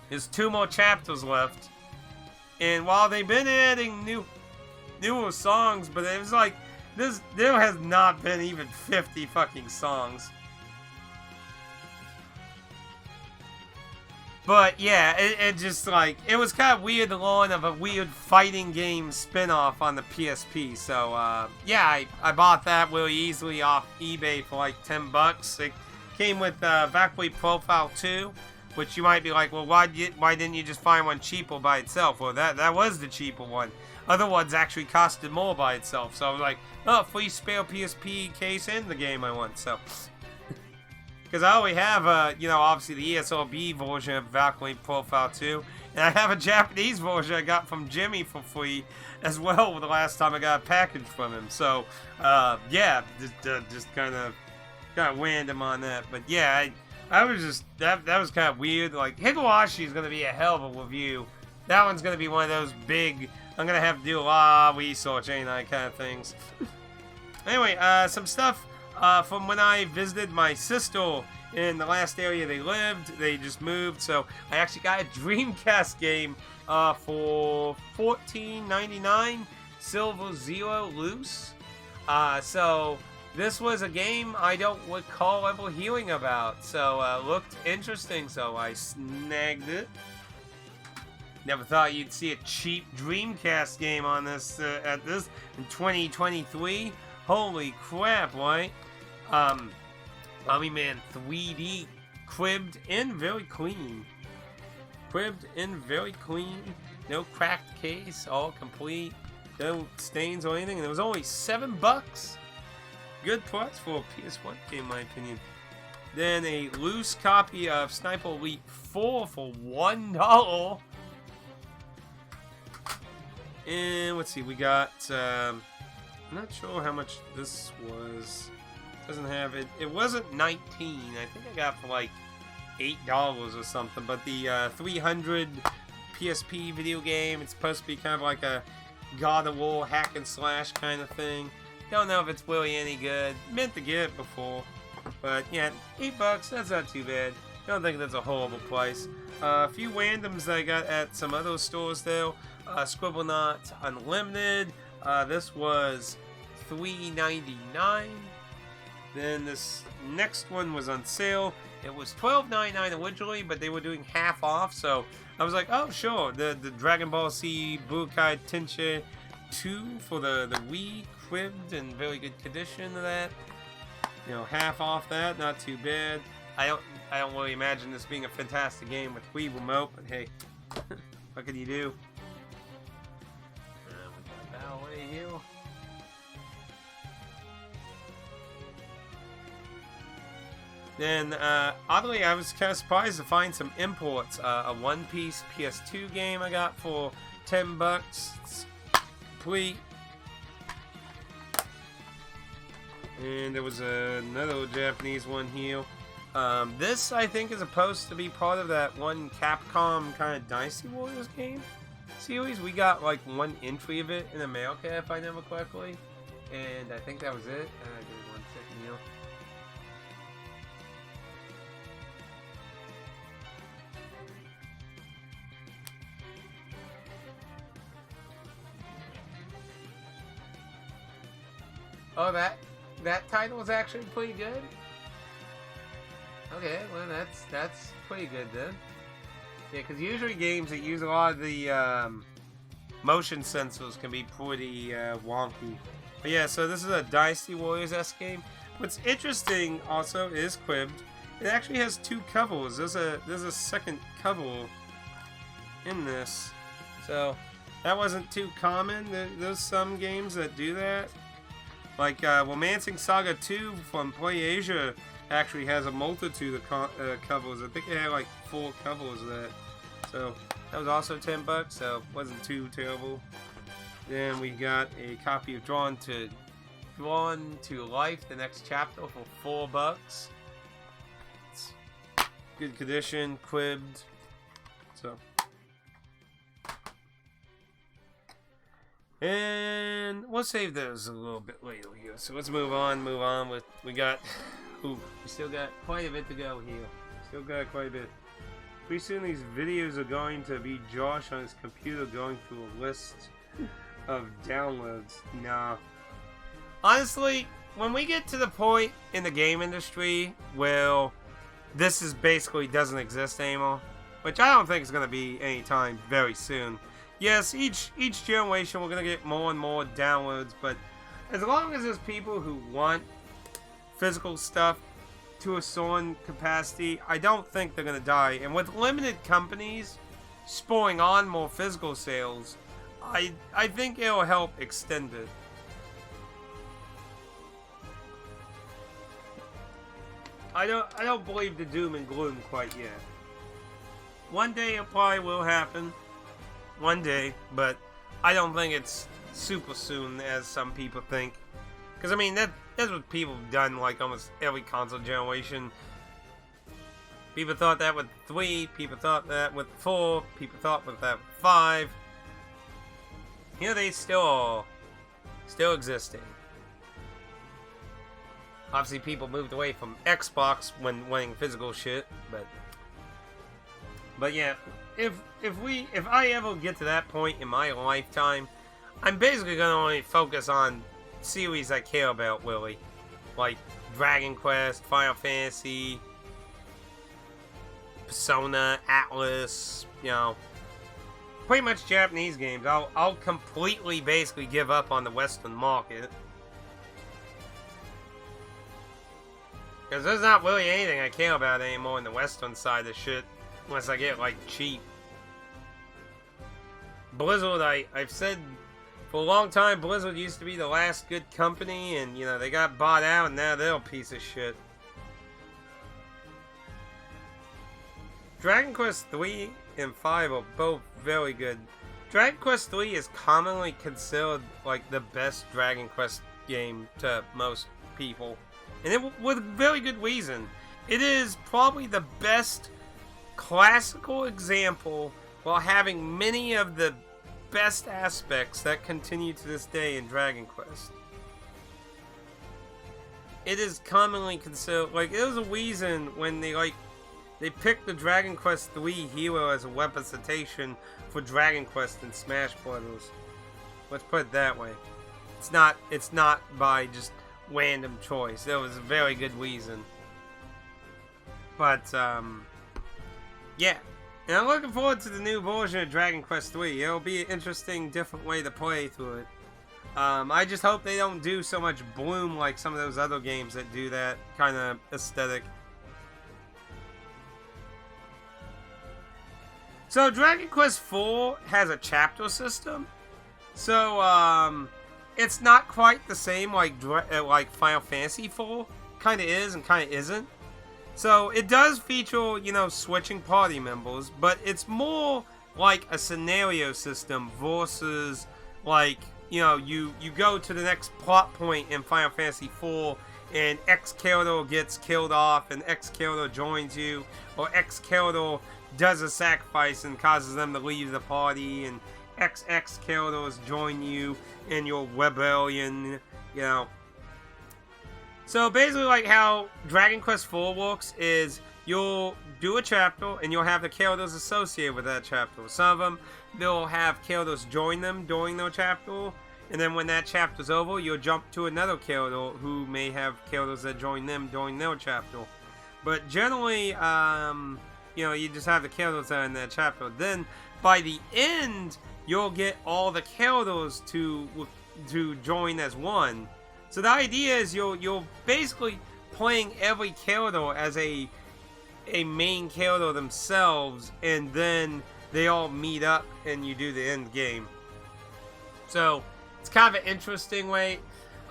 There's 2 more chapters left, and while they've been adding newer songs, but it was like there has not been even 50 fucking songs. But yeah, it just like, it was kind of weird to learn of a weird fighting game spin-off on the PSP. So yeah, I bought that really easily off eBay for like $10. It came with Valkyrie Profile 2, which you might be like, well, why didn't you just find one cheaper by itself? Well, that was the cheaper one. Other ones actually costed more by itself. So I was like, oh, free spare PSP case in the game I want. So. Because I already have, you know, obviously the ESRB version of Valkyrie Profile 2. And I have a Japanese version I got from Jimmy for free as well the last time I got a package from him. So, yeah, just kind of random on that. But yeah, I was just, that was kind of weird. Like, Higurashi is going to be a hell of a review. That one's going to be one of those big, I'm going to have to do a lot of research, ain't I, kind of things. Anyway, some stuff. From when I visited my sister in the last area they lived. They just moved, so I actually got a Dreamcast game for $14.99, Silver Zero Loose. So this was a game I don't recall ever hearing about, so looked interesting, so I snagged it. Never thought you'd see a cheap Dreamcast game on this at this in 2023. Holy crap, right? Omni-Man 3D, cribbed and very clean. Cribbed and very clean. No cracked case, all complete. No stains or anything. And it was only $7. Good price for a PS1 game, in my opinion. Then a loose copy of Sniper Elite 4 for $1. And let's see, we got, I'm not sure how much this was. Doesn't have it. It wasn't 19. I think I got for like $8 or something. But the 300 PSP video game, it's supposed to be kind of like a God of War hack and slash kind of thing. Don't know if it's really any good. Meant to get it before. But yeah, $8, that's not too bad. Don't think that's a horrible price. A few randoms that I got at some other stores though. Scribblenauts Unlimited. This was $3.99. Then this next one was on sale. It was $12.99 originally, but they were doing half off, so I was like, oh sure. The Dragon Ball Z Budokai Tenkaichi 2 for the Wii, cribbed and very good condition of that. You know, half off that, not too bad. I don't really imagine this being a fantastic game with Wii Remote, but hey, what can you do? We got Ballet Hill. Then, oddly, I was kind of surprised to find some imports. A One Piece PS2 game I got for $10. It's complete. And there was another Japanese one here. This, I think, is supposed to be part of that one Capcom kind of Dynasty Warriors game series. We got, like, one entry of it in America, if I remember correctly. And I think that was it. Give me 1 second here. Oh, that title was actually pretty good. Okay, well that's pretty good then. Yeah, because usually games that use a lot of the motion sensors can be pretty wonky. But yeah, so this is a Dynasty Warriors-esque game. What's interesting also is Quibbed. It actually has 2 covers. There's a second cover in this, so that wasn't too common. There's some games that do that. Like, Romancing Saga 2 from PlayAsia actually has a multitude of covers. I think it had like 4 covers of that. So, that was also $10, so it wasn't too terrible. Then we got a copy of Drawn to Life, the next chapter, for $4. It's good condition, quibbed. So. And we'll save those a little bit later here. So let's move on. We still got quite a bit to go here. Still got quite a bit. Pretty soon these videos are going to be Josh on his computer going through a list of downloads. Nah. Honestly, when we get to the point in the game industry where this is basically doesn't exist anymore, which I don't think is going to be anytime very soon. Yes, each generation we're going to get more and more downloads, but as long as there's people who want physical stuff to a certain capacity, I don't think they're going to die. And with limited companies spurring on more physical sales, I think it'll help extend it. I don't believe the doom and gloom quite yet. One day it probably will happen. One day, but I don't think it's super soon as some people think. Because I mean, that's what people have done like almost every console generation. People thought that with 3, people thought that with 4, people thought with that with 5. Here they still are, still existing. Obviously people moved away from Xbox when wanting physical shit, but yeah. If I ever get to that point in my lifetime, I'm basically gonna only focus on series I care about, really, like Dragon Quest, Final Fantasy, Persona, Atlas, you know, pretty much Japanese games. I'll completely basically give up on the Western market, because there's not really anything I care about anymore in the Western side of shit. Unless I get, like, cheap. Blizzard, I've said for a long time, Blizzard used to be the last good company, and, you know, they got bought out, and now they're a piece of shit. Dragon Quest 3 and 5 are both very good. Dragon Quest 3 is commonly considered, like, the best Dragon Quest game to most people. And it with very good reason. It is probably the best classical example while having many of the best aspects that continue to this day in Dragon Quest. It is commonly considered, like, there was a reason when they picked the Dragon Quest 3 hero as a representation for Dragon Quest and Smash Bros. Let's put it that way. It's not by just random choice. There was a very good reason. But yeah, and I'm looking forward to the new version of Dragon Quest 3. It'll be an interesting, different way to play through it. I just hope they don't do so much bloom like some of those other games that do that kind of aesthetic. So Dragon Quest IV has a chapter system. So it's not quite the same like Final Fantasy IV. Kind of is and kind of isn't. So it does feature, you know, switching party members, but it's more like a scenario system versus like, you know, you go to the next plot point in Final Fantasy IV and X character gets killed off and X character joins you, or X character does a sacrifice and causes them to leave the party, and XX characters join you in your rebellion, you know. So basically like how Dragon Quest IV works is you'll do a chapter and you'll have the characters associated with that chapter. Some of them, they'll have characters join them during their chapter, and then when that chapter's over, you'll jump to another character who may have characters that join them during their chapter. But generally, you know, you just have the characters that are in that chapter. Then, by the end, you'll get all the characters to join as one. So the idea is you're basically playing every character as a main character themselves, and then they all meet up and you do the end game. So it's kind of an interesting way.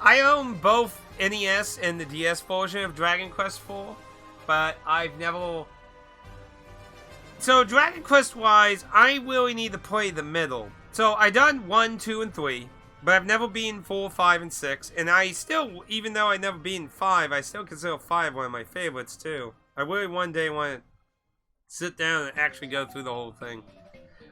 I own both NES and the DS version of Dragon Quest IV, but I've never... So Dragon Quest wise, I really need to play the middle. So I done 1, 2, and 3, but I've never beaten 4, 5, and 6. And I still, even though I never beaten 5, I still consider 5 one of my favorites too. I really one day want to sit down and actually go through the whole thing.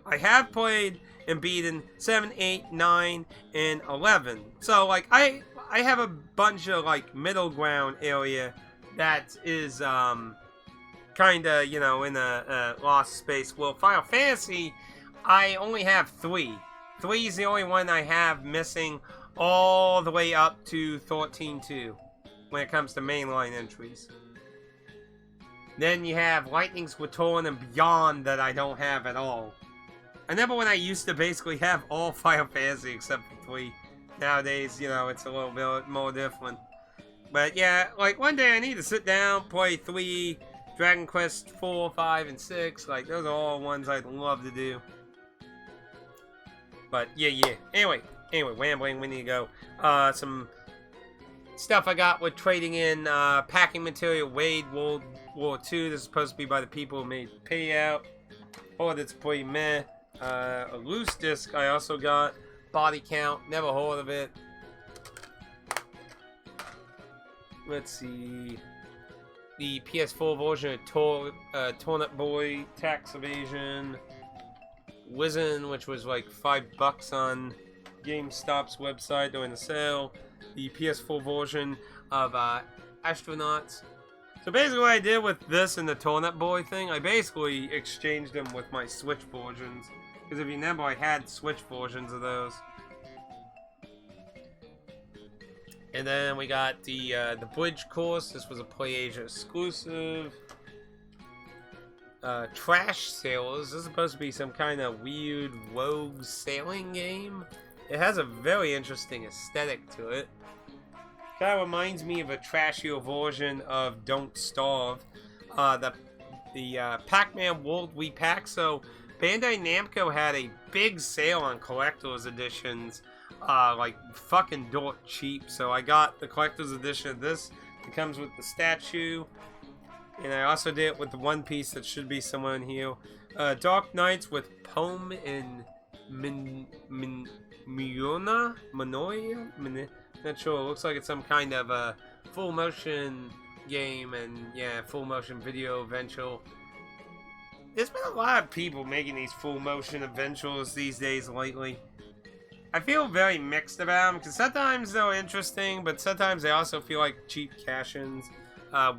I have played and beaten 7, 8, 9, and 11. So like I have a bunch of like middle ground area that is kind of, you know, in a lost space. Well, Final Fantasy, I only have 3. 3 is the only one I have missing all the way up to 13.2 when it comes to mainline entries. Then you have Lightning's Return and Beyond that I don't have at all. I remember when I used to basically have all Final Fantasy except for 3. Nowadays, you know, it's a little bit more different. But yeah, like one day I need to sit down, play 3, Dragon Quest 4, 5, and 6. Like, those are all ones I'd love to do. But yeah. Anyway, rambling, we need to go. Some stuff I got with trading in packing material, Wade World War II. This is supposed to be by the people who made Payout. Oh, that's pretty meh. A loose disc I also got. Body Count, never heard of it. Let's see. The PS4 version of Turnip Boy, Tax Evasion. Wizen, which was like $5 on GameStop's website during the sale. The PS4 version of Astronauts. So basically what I did with this and the Turnip Boy thing, I basically exchanged them with my Switch versions. Because if you remember, I had Switch versions of those. And then we got the Bridge course. This was a PlayAsia exclusive. Trash Sailors. This is supposed to be some kind of weird rogue sailing game. It has a very interesting aesthetic to it. Kind of reminds me of a trashier version of Don't Starve. The Pac-Man World Repack. So Bandai Namco had a big sale on collector's editions. Like fucking dirt cheap. So I got the collector's edition of this. It comes with the statue. And I also did it with the one piece that should be somewhere in here. Dark Knights with Poem and Manoia? Not sure. It looks like it's some kind of a full motion game, and yeah, full motion video venture. There's been a lot of people making these full motion adventures these days lately. I feel very mixed about them, because sometimes they're interesting, but sometimes they also feel like cheap cash-ins.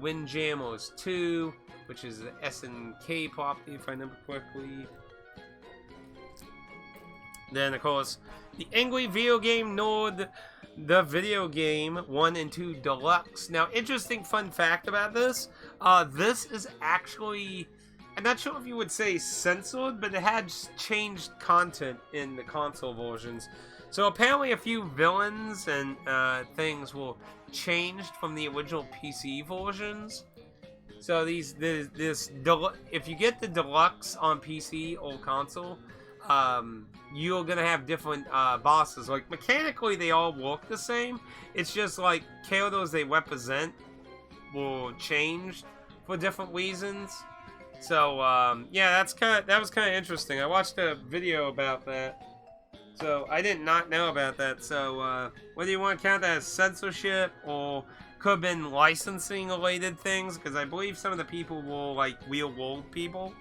Windjammers 2, which is an SNK property, if I remember correctly. Then, of course, the Angry Video Game Nerd, the video game 1 and 2 Deluxe. Now, interesting fun fact about this. This is actually, I'm not sure if you would say censored, but it had changed content in the console versions. So apparently a few villains and things will changed from the original PC versions. So if you get the deluxe on PC or console, you're gonna have different bosses. Like mechanically, they all work the same. It's just like characters they represent will change for different reasons. So yeah, that was kind of interesting. I watched a video about that, so I did not know about that. So whether you want to count that as censorship or could have been licensing related things, because I believe some of the people were like real world people.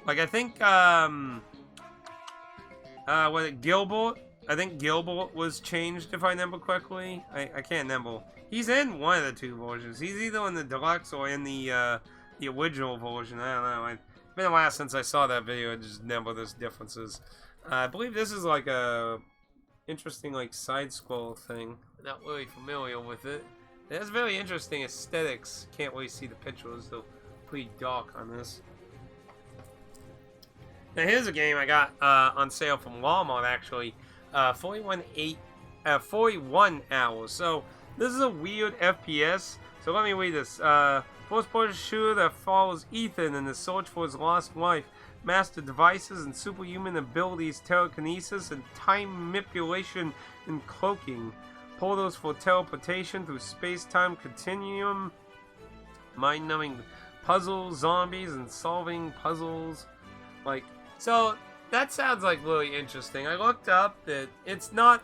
Like I think was it Gilbert? I think Gilbert was changed if I remember correctly. I can't remember. He's in one of the two versions. He's either in the deluxe or in the original version. I don't know. It's been a while since I saw that video. I just remember those differences. I believe this is like a interesting like side scroll thing. Not really familiar with it. It has very interesting aesthetics. Can't really see the pictures, though. Pretty dark on this. Now here's a game I got on sale from Walmart actually. 41 hours. So this is a weird FPS. So let me read this. First-person shooter that follows Ethan in the search for his lost wife. Master devices and superhuman abilities, telekinesis and time manipulation and cloaking. Portals for teleportation through space-time continuum. Mind-numbing puzzles, zombies, and solving puzzles. Like, so that sounds like really interesting. I looked up that it's not.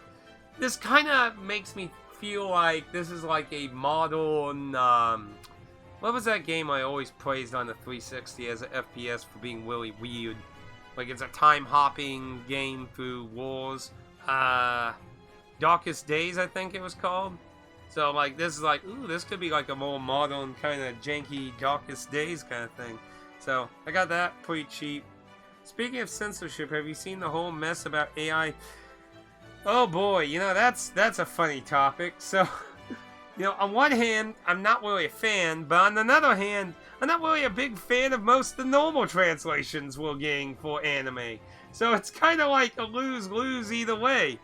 This kind of makes me feel like this is like a modern. What was that game I always praised on the 360 as an FPS for being really weird? Like it's a time-hopping game through wars. Darkest Days, I think it was called. So like this is like, ooh, this could be like a more modern kind of janky Darkest Days kind of thing. So I got that pretty cheap. Speaking of censorship, have you seen the whole mess about AI? Oh boy, you know that's a funny topic. So you know, on one hand, I'm not really a fan, but on another hand, I'm not really a big fan of most of the normal translations we're getting for anime. So it's kind of like a lose-lose either way.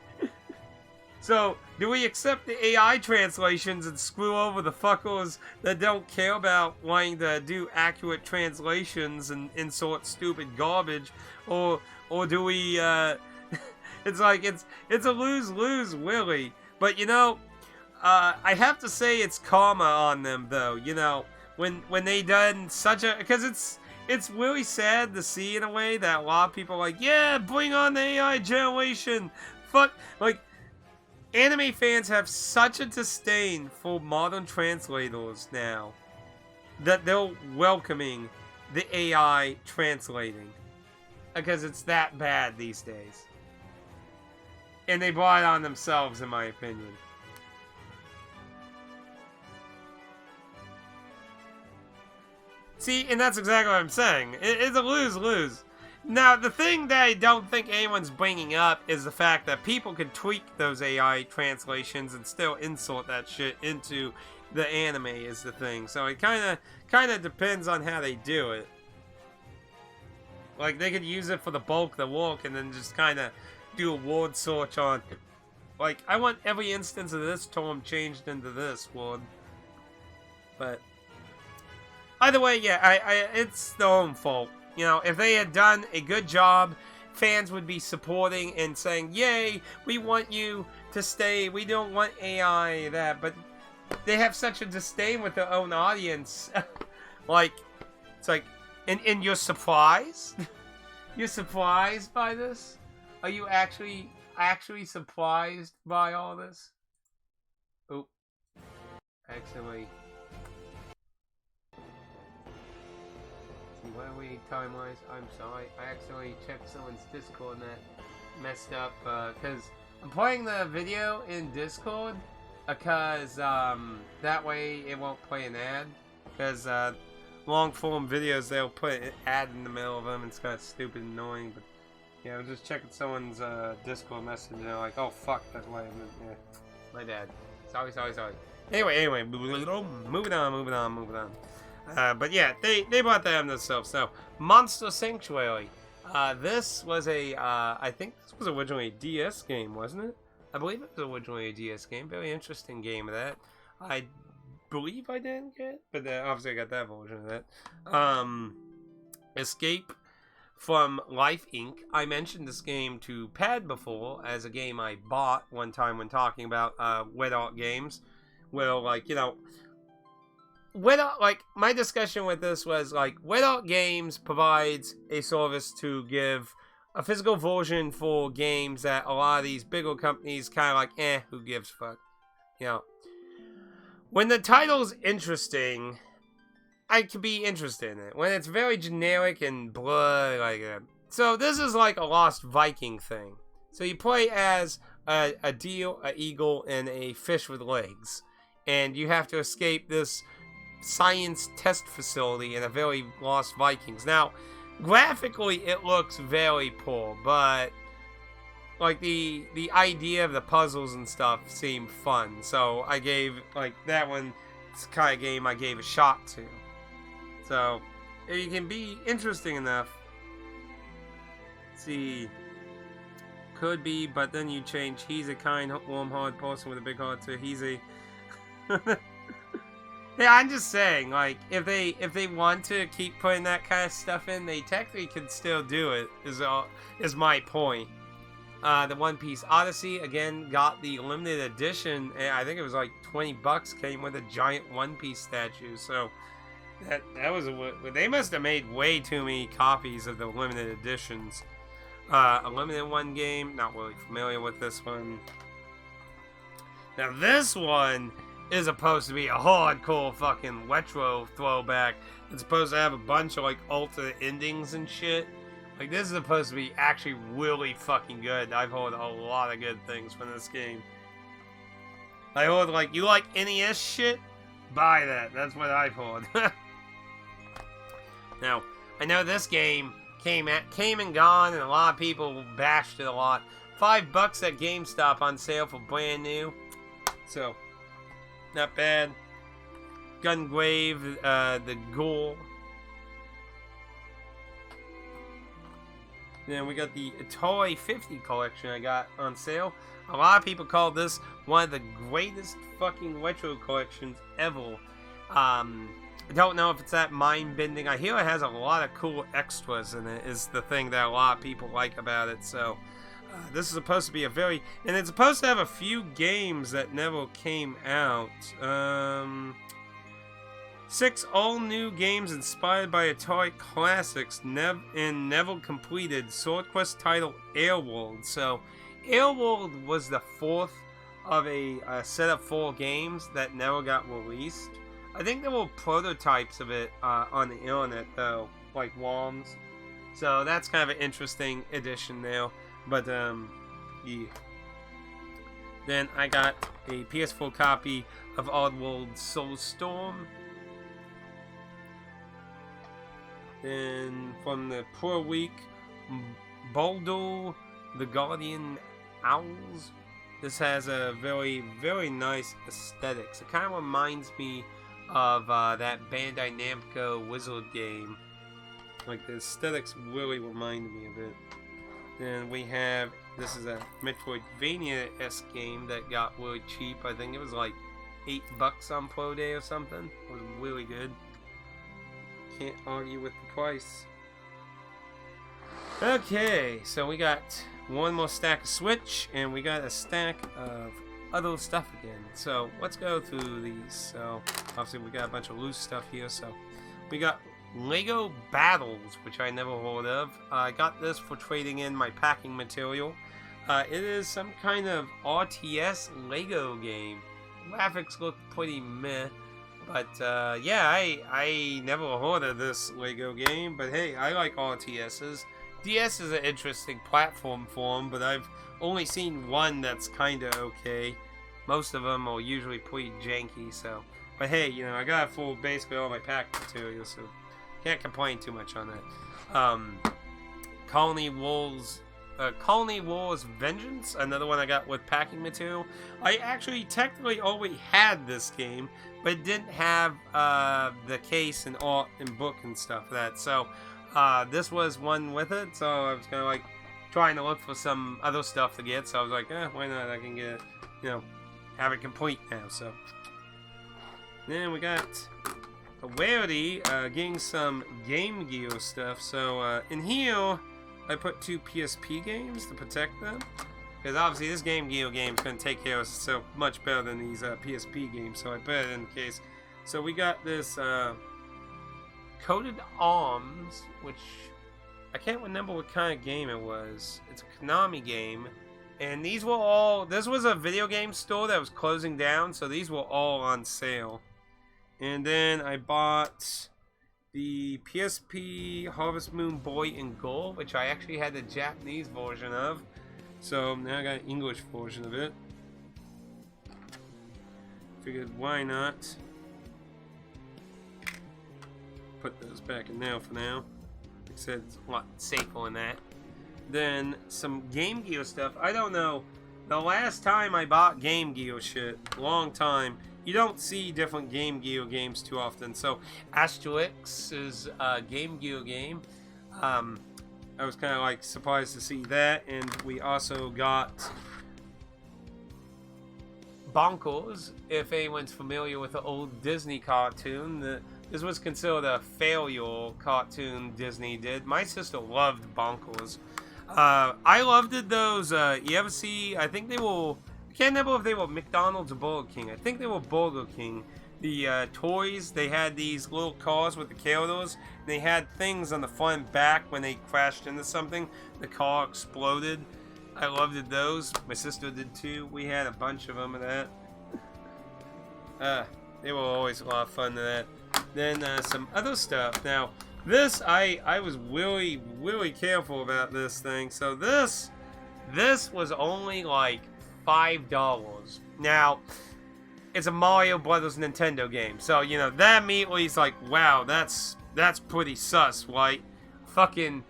So, do we accept the AI translations and screw over the fuckers that don't care about wanting to do accurate translations and insert stupid garbage? Or do we, it's like, it's a lose-lose, really. But, you know, I have to say it's karma on them, though, you know, when they done such a, because it's really sad to see in a way that a lot of people are like, yeah, bring on the AI generation, fuck, like, anime fans have such a disdain for modern translators now that they're welcoming the AI translating because it's that bad these days. And they brought it on themselves, in my opinion. See, and that's exactly what I'm saying. It's a lose-lose. Now, the thing that I don't think anyone's bringing up is the fact that people can tweak those AI translations and still insert that shit into the anime is the thing. So it kind of depends on how they do it. Like, they could use it for the bulk of the work and then just kind of do a word search on, like, I want every instance of this term changed into this word. But either way, yeah, it's their own fault. You know, if they had done a good job, fans would be supporting and saying, yay, we want you to stay, we don't want AI, that. But they have such a disdain with their own audience. Like, it's like, and you're surprised? You're surprised by this? Are you actually surprised by all this? Oh, actually... Why are we time-wise? I'm sorry. I accidentally checked someone's Discord and that messed up, because I'm playing the video in Discord, because, that way it won't play an ad, because, long-form videos, they'll put an ad in the middle of them, and it's kind of stupid and annoying, but, yeah, I'm just checking someone's, Discord message, and they're like, oh, fuck, that's why yeah, my dad. Sorry. Anyway, moving on. But yeah, they brought that on themselves. So, Monster Sanctuary. This was a, I think this was originally a DS game, wasn't it? I believe it was originally a DS game. Very interesting game of that. I believe I didn't get, but obviously I got that version of that. Escape from Life Inc. I mentioned this game to Pad before as a game I bought one time when talking about Wet Art games. Where, like, you know, Wet Art, like, my discussion with this was, like, Wet Art Games provides a service to give a physical version for games that a lot of these bigger companies kind of like, who gives a fuck? You know, when the title's interesting, I could be interested in it. When it's very generic and blah, like so this is like a Lost Viking thing. So you play as a deer, an eagle, and a fish with legs. And you have to escape this science test facility in a very Lost Vikings. Now, graphically, it looks very poor, but like the idea of the puzzles and stuff seemed fun. So I gave, like, that one, it's the kind of game I gave a shot to. So, if you can be interesting enough, see, could be, but then you change, he's a kind, warm-hearted person with a big heart, so he's a... Yeah, I'm just saying, like, if they want to keep putting that kind of stuff in, they technically can still do it, is my point. The One Piece Odyssey, again, got the limited edition, and I think it was like $20, came with a giant One Piece statue, so... That was they must have made way too many copies of the limited editions. A limited one game, not really familiar with this one. Now this one is supposed to be a hardcore fucking retro throwback. It's supposed to have a bunch of like alternate endings and shit. Like this is supposed to be actually really fucking good. I've heard a lot of good things from this game. I heard like, you like NES shit? Buy that. That's what I've heard. Now, I know this game came and gone, and a lot of people bashed it a lot. $5 at GameStop on sale for brand new. So, not bad. Gungrave, the Ghoul. Then we got the Atari 50 collection I got on sale. A lot of people call this one of the greatest fucking retro collections ever. I don't know if it's that mind-bending. I hear it has a lot of cool extras in it, is the thing that a lot of people like about it. So, this is supposed to be a very... And it's supposed to have a few games that never came out. 6 all-new games inspired by Atari classics and never completed. Sword Quest title Airworld. So, Airworld was the fourth of a set of 4 games that never got released. I think there were prototypes of it on the internet, though, like WOMs. So that's kind of an interesting addition there. But, yeah. Then I got a PS4 copy of Oddworld Soulstorm. Then from the Pro Week, Baldur, the Guardian Owls. This has a very, very nice aesthetics. It kind of reminds me of that Bandai Namco Wizard game. Like, the aesthetics really remind me of it. Then we have, this is a Metroidvania-esque game that got really cheap. I think it was like $8 on Pro Day or something. It was really good. Can't argue with the price. Okay, so we got one more stack of Switch, and we got a stack of other stuff again. So let's go through these. So obviously we got a bunch of loose stuff here. So we got Lego Battles, which I never heard of. I got this for trading in my packing material. It is some kind of RTS Lego game. Graphics look pretty meh, but yeah, I never heard of this Lego game. But hey, I like RTSs. DS is an interesting platform for them, but I've only seen one that's kind of okay. Most of them are usually pretty janky, so. But hey, you know, I got it for basically all my pack material, so can't complain too much on that. Colony Wars Vengeance, another one I got with packing material. I actually technically already had this game, but it didn't have the case and art and book and stuff for that, so this was one with it, so I was kind of like, trying to look for some other stuff to get, so I was like, why not? I can get, have it complete now. So then we got a rarity, getting some Game Gear stuff. So in here, I put 2 PSP games to protect them, because obviously this Game Gear game is going to take care of us so much better than these PSP games. So I put it in the case. So we got this Coated Arms, which I can't remember what kind of game it was. It's a Konami game. And these were all... This was a video game store that was closing down, so these were all on sale. And then I bought the PSP Harvest Moon Boy and Girl, which I actually had the Japanese version of. So now I got an English version of it. Figured why not put those back in there for now. Like I said, it's a lot safer than that. Then some Game Gear stuff. I don't know. The last time I bought Game Gear shit, long time. You don't see different Game Gear games too often. So Asterix is a Game Gear game. I was kind of like surprised to see that. And we also got Bonkers. If anyone's familiar with the old Disney cartoon, this was considered a failure cartoon Disney did. My sister loved Bonkers. I loved it. Those, you ever see, I think they were, I can't remember if they were McDonald's or Burger King. I think they were Burger King. The toys, they had these little cars with the characters. They had things on the front and back when they crashed into something. The car exploded. I loved those. My sister did too. We had a bunch of them of that. They were always a lot of fun to that. Then some other stuff. Now, this, I was really careful about this thing. So this was only like $5. Now, it's a Mario Brothers Nintendo game. So, that immediately is like, wow, that's pretty sus, right? Fucking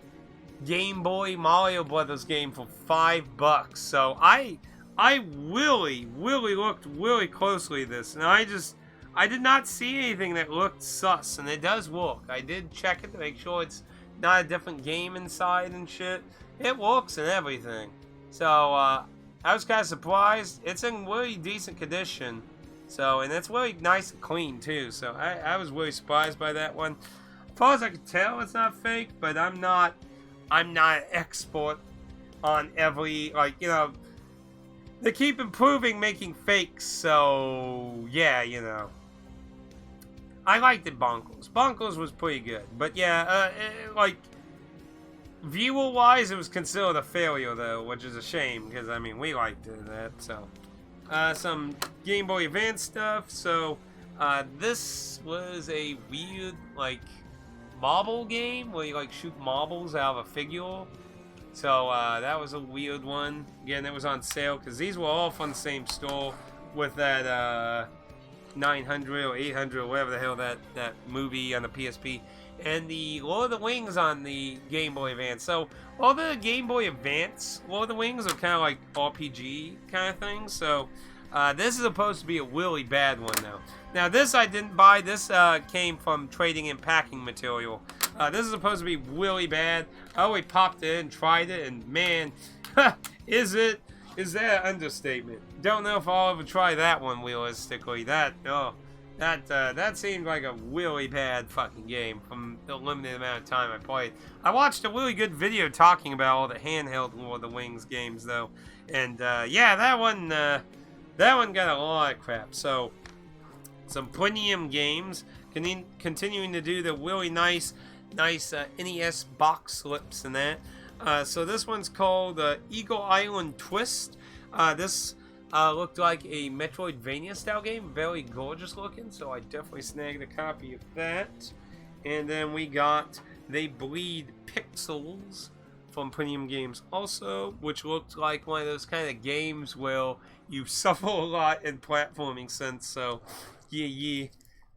Game Boy Mario Brothers game for $5. So, I really looked really closely at this. And I did not see anything that looked sus, and it does work. I did check it to make sure it's not a different game inside and shit. It works and everything. So, I was kind of surprised. It's in really decent condition. So, and it's really nice and clean, too. So, I was really surprised by that one. As far as I could tell, it's not fake, but I'm not an expert on every, they keep improving making fakes, so, yeah, I liked it, Bonkers. Bonkers was pretty good. But yeah, viewer-wise, it was considered a failure, though, which is a shame, because, we liked it, that, so. Some Game Boy Advance stuff. So, this was a weird, marble game, where you, shoot marbles out of a figure. So, that was a weird one. Again, it was on sale, because these were all from the same store with that, 900 or 800 or whatever the hell that movie on the PSP, and the Lord of the Rings on the Game Boy Advance. So all the Game Boy Advance Lord of the Rings are kind of like RPG kind of things. So this is supposed to be a really bad one now. Now this I didn't buy. This came from trading and packing material. This is supposed to be really bad. I already popped it and tried it, and man, is that an understatement? Don't know if I'll ever try that one realistically. That seemed like a really bad fucking game from the limited amount of time I played. I watched a really good video talking about all the handheld Lord of the Rings games though, and yeah, that one got a lot of crap. So some premium games continuing to do the really nice NES box slips and that. So this one's called Eagle Island Twist. This looked like a Metroidvania style game, very gorgeous looking, so I definitely snagged a copy of that. And then we got They Bleed Pixels from Premium Games also, which looked like one of those kind of games where you suffer a lot in platforming sense. So yeah.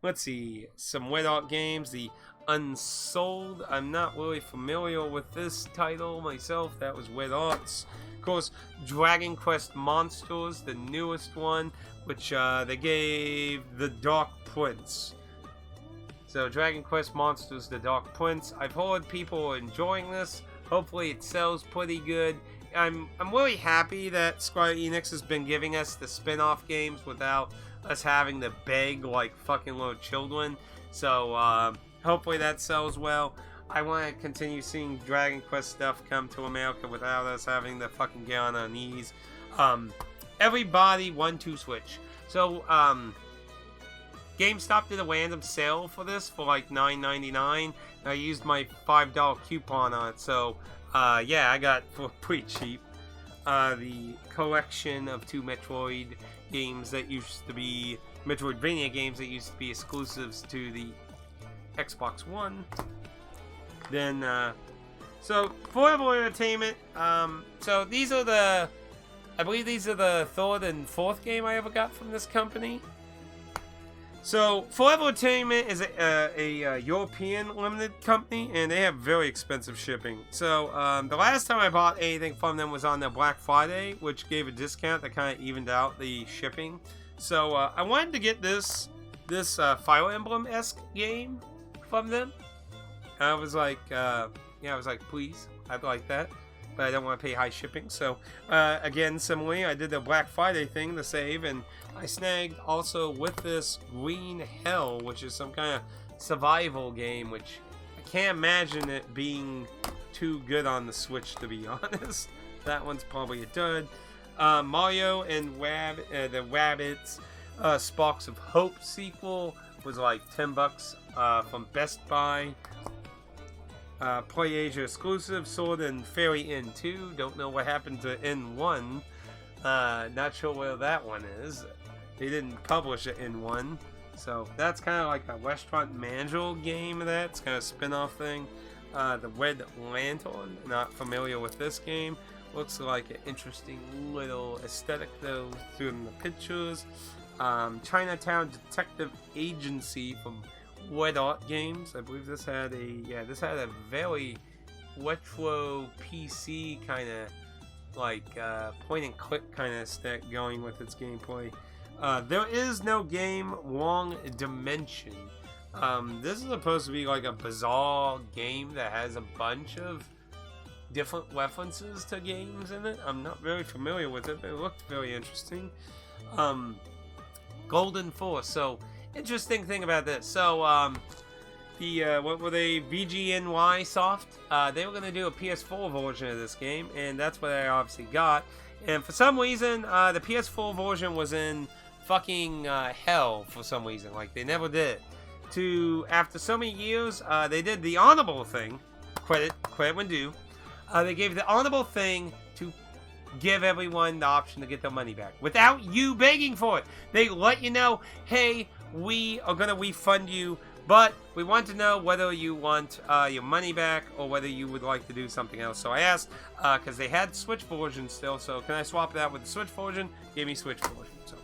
Let's see, some Wet Art games. The Unsold, I'm not really familiar with this title myself. That was Wet Arts. Of course, Dragon Quest Monsters, the newest one, which they gave The Dark Prince. So Dragon Quest Monsters, The Dark Prince. I've heard people are enjoying this. Hopefully it sells pretty good. I'm really happy that Square Enix has been giving us the spin-off games without us having to beg like fucking little children. So hopefully that sells well. I want to continue seeing Dragon Quest stuff come to America without us having to fucking get on our knees. Everybody want to Switch. So GameStop did a random sale for this for like $9.99. I used my $5 coupon on it, so yeah, I got for pretty cheap the collection of 2 Metroid games that used to be Metroidvania games that used to be exclusives to the Xbox One. Then so Forever Entertainment, so these are the, I believe these are the 3rd and 4th game I ever got from this company. So, Forever Entertainment is a European limited company, and they have very expensive shipping. So, the last time I bought anything from them was on their Black Friday, which gave a discount that kind of evened out the shipping. So, I wanted to get this Fire Emblem-esque game from them. I was like, please, I'd like that. But I don't want to pay high shipping. So, again, similarly, I did the Black Friday thing to save, and I snagged also with this Green Hell, which is some kind of survival game, which I can't imagine it being too good on the Switch, to be honest. That one's probably a dud. Mario and the Rabbids Sparks of Hope sequel was like $10 from Best Buy. PlayAsia exclusive, Sword and Fairy Inn 2. Don't know what happened to N1. Not sure where that one is. They didn't publish it in N1. So that's kind of like a restaurant manager game of that. It's kind of a spin-off thing. The Red Lantern. Not familiar with this game. Looks like an interesting little aesthetic though through the pictures. Chinatown Detective Agency from Red Art Games. I believe this had a very retro PC kind of like point and click kind of aesthetic going with its gameplay. There is no game Wrong Dimension. This is supposed to be like a bizarre game that has a bunch of different references to games in it. I'm not very familiar with it, but it looked very interesting. Golden Force. So, interesting thing about this. So, what were they? VGNY Soft. They were going to do a PS4 version of this game, and that's what I obviously got. And for some reason, the PS4 version was in fucking hell for some reason. Like, they never did. After so many years, they did the honorable thing. Credit when due. They gave the honorable thing to give everyone the option to get their money back without you begging for it. They let you know, hey, we are going to refund you, but we want to know whether you want your money back or whether you would like to do something else. So I asked, because they had Switch version still, so can I swap that with the Switch version? Gave me Switch version. So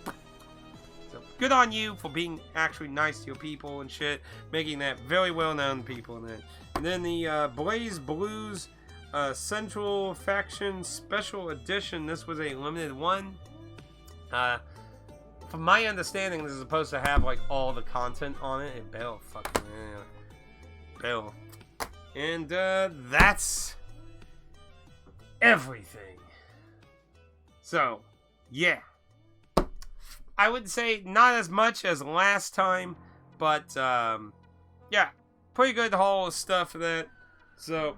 good on you for being actually nice to your people and shit, making that very well-known people in it. And then the Blaze Blues Central Faction Special Edition. This was a limited one. From my understanding, this is supposed to have like all the content on it. It better fucking better. And that's everything. So, yeah. I would say not as much as last time, but yeah, pretty good haul of stuff for that. So,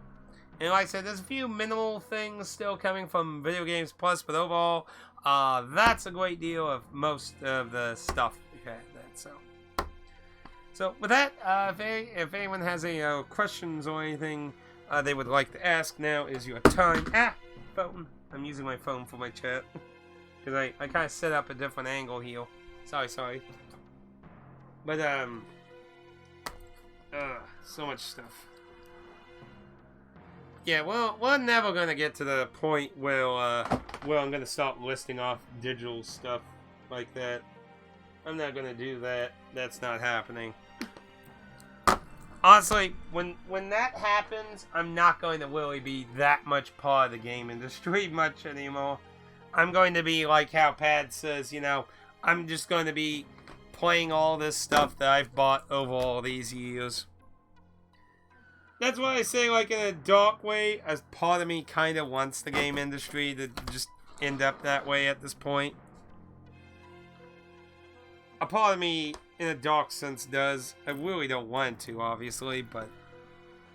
and like I said, there's a few minimal things still coming from Video Games Plus, but overall, that's a great deal of most of the stuff we've had. So with that, if anyone has any questions or anything they would like to ask, now is your time. Phone. I'm using my phone for my chat because I kind of set up a different angle here. Sorry. But so much stuff. Yeah, well, we're never gonna get to the point where I'm gonna start listing off digital stuff like that. I'm not gonna do that. That's not happening. Honestly, when that happens, I'm not going to really be that much part of the game industry much anymore. I'm going to be like how Pad says, you know, I'm just going to be playing all this stuff that I've bought over all these years. That's why I say, like, in a dark way, as part of me kind of wants the game industry to just end up that way at this point. A part of me, in a dark sense, does. I really don't want to, obviously, but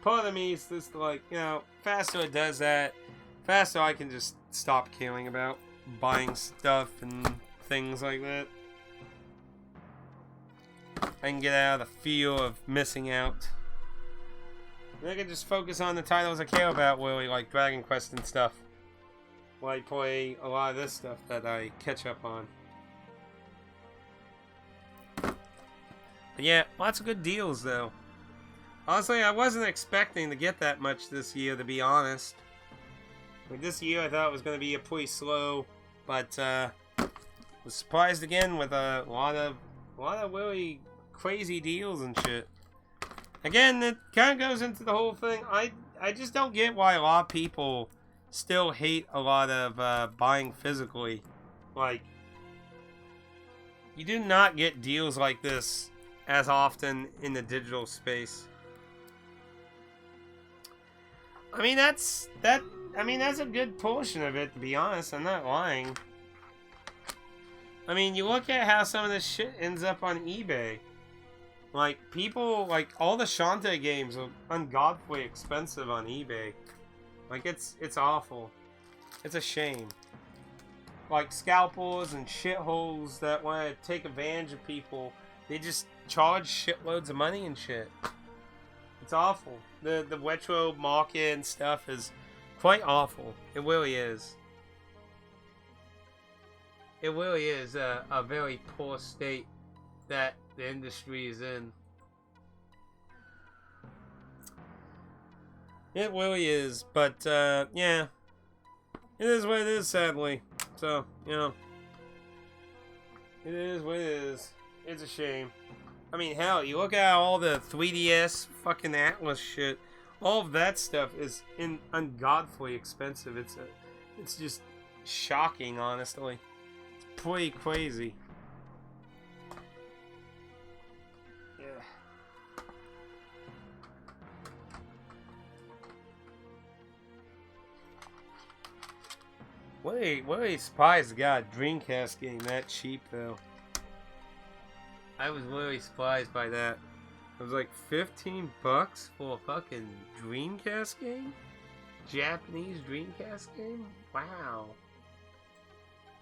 part of me is just like, you know, faster it does that, faster I can just stop caring about buying stuff and things like that. I can get out of the feel of missing out. And I can just focus on the titles I care about, really, like Dragon Quest and stuff. While I play a lot of this stuff that I catch up on. But yeah, lots of good deals, though. Honestly, I wasn't expecting to get that much this year, to be honest. Like, this year I thought it was going to be a pretty slow, but was surprised again with a lot of really crazy deals and shit. Again, it kind of goes into the whole thing. I just don't get why a lot of people still hate a lot of buying physically. Like, you do not get deals like this as often in the digital space. I mean, that's a good portion of it, to be honest. I'm not lying. I mean, you look at how some of this shit ends up on eBay. Like, people, like, all the Shantae games are ungodly expensive on eBay. Like, it's awful. It's a shame. Like, scalpers and shitholes that want to take advantage of people, they just charge shitloads of money and shit. It's awful. The retro market and stuff is quite awful. It really is. It really is a very poor state that the industry is in. It really is, but yeah, it is what it is, sadly. So, you know, it is what it is. It's a shame. I mean, hell, you look at all the 3DS fucking Atlas shit. All of that stuff is ungodly expensive. It's just shocking, honestly. It's pretty crazy. What a surprised got a Dreamcast game that cheap, though. I was really surprised by that. It was like $15 for a fucking Dreamcast game? Japanese Dreamcast game? Wow.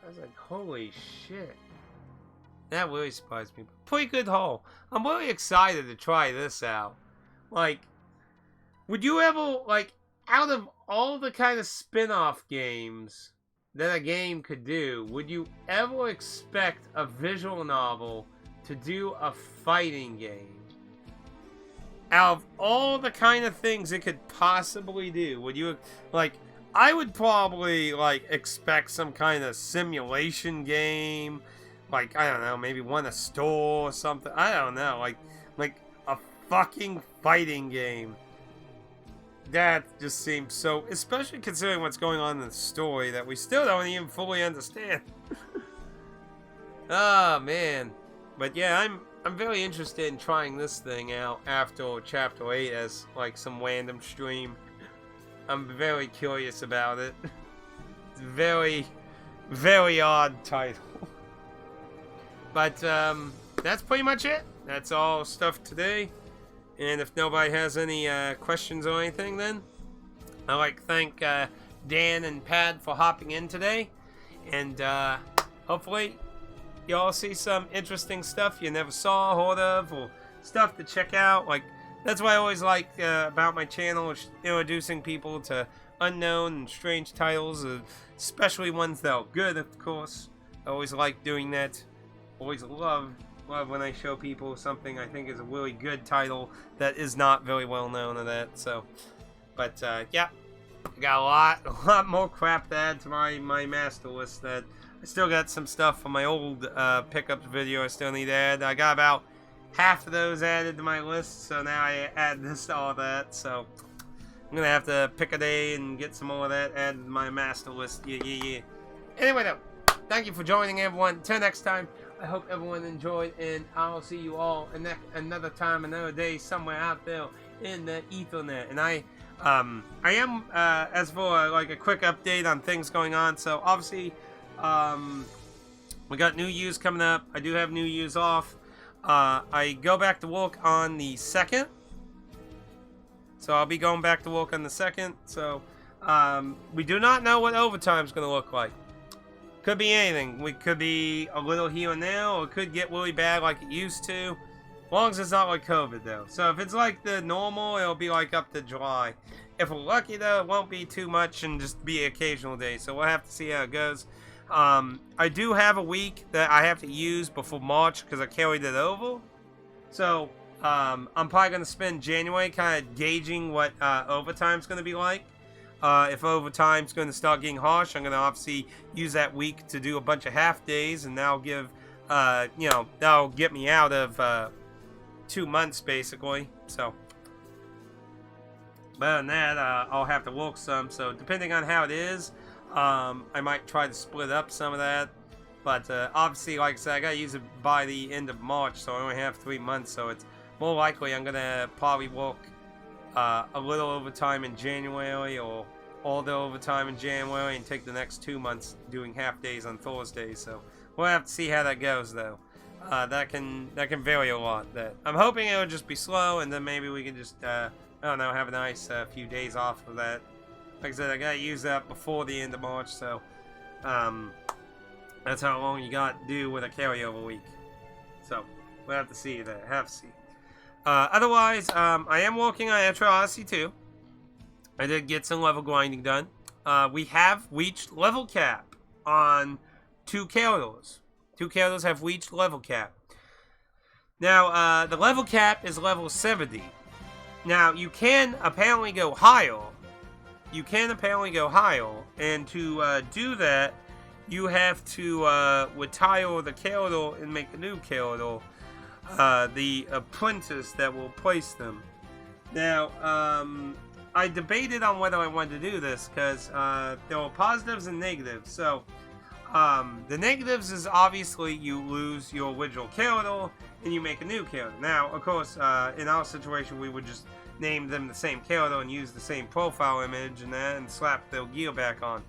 I was like, holy shit. That really surprised me. Pretty good haul. I'm really excited to try this out. Like, would you ever, like, out of all the kind of spin-off games that a game could do, would you ever expect a visual novel to do a fighting game? Out of all the kind of things it could possibly do, would you, like, I would probably, like, expect some kind of simulation game, like, I don't know, maybe one a store or something, I don't know, like a fucking fighting game. That just seems so, especially considering what's going on in the story that we still don't even fully understand. Oh, man. But yeah, I'm very interested in trying this thing out after Chapter 8 as, like, some random stream. I'm very curious about it. It's very, very odd title. But, that's pretty much it. That's all stuff today. And if nobody has any questions or anything, then I'd like to thank Dan and Pad for hopping in today. And hopefully you all see some interesting stuff you never saw, heard of, or stuff to check out. Like, that's what I always like about my channel, is introducing people to unknown and strange titles, especially ones that are good, of course. I always like doing that. Always love when I show people something I think is a really good title that is not very well known of that. So, but yeah, I got a lot more crap to add to my master list. That I still got some stuff from my old pickups video I still need to add. I got about half of those added to my list, so now I add this to all that. So I'm gonna have to pick a day and get some more of that added to my master list. Yeah. Anyway, though, thank you for joining, everyone. Until next time, I hope everyone enjoyed, and I'll see you all another time, another day, somewhere out there in the Ethernet. And I am, as for like a quick update on things going on, so obviously, we got New Year's coming up. I do have New Year's off. I go back to work on the 2nd. So I'll be going back to work on the 2nd. So we do not know what overtime's going to look like. Could be anything. We could be a little here and there, or it could get really bad like it used to. As long as it's not like COVID, though. So if it's like the normal, it'll be like up to July. If we're lucky, though, it won't be too much and just be occasional days. So we'll have to see how it goes. I do have a week that I have to use before March because I carried it over. So I'm probably going to spend January kind of gauging what overtime's going to be like. If overtime's going to start getting harsh, I'm going to obviously use that week to do a bunch of half days, and that'll give, that'll get me out of 2 months basically. So, but other than that, I'll have to work some. So depending on how it is, I might try to split up some of that. But obviously, like I said, I gotta use it by the end of March, so I only have 3 months. So it's more likely I'm gonna probably work a little overtime in January, or all the overtime in January, and take the next 2 months doing half days on Thursdays. So we'll have to see how that goes, though. That can vary a lot. That I'm hoping it'll just be slow, and then maybe we can just I don't know, have a nice few days off of that. Like I said, I gotta use that before the end of March, so that's how long you got to do with a carryover week. So we'll have to see that. Have to see. Otherwise, I am working on Metro Odyssey 2. I did get some level grinding done. We have reached level cap on 2 characters. 2 characters have reached level cap. Now, the level cap is level 70. Now, you can apparently go higher. And to do that, you have to retire the character and make a new character. The apprentice that will replace them. Now, I debated on whether I wanted to do this because there were positives and negatives. So, the negatives is obviously you lose your original character and you make a new character. Now, of course, in our situation, we would just name them the same character and use the same profile image and that, and slap their gear back on.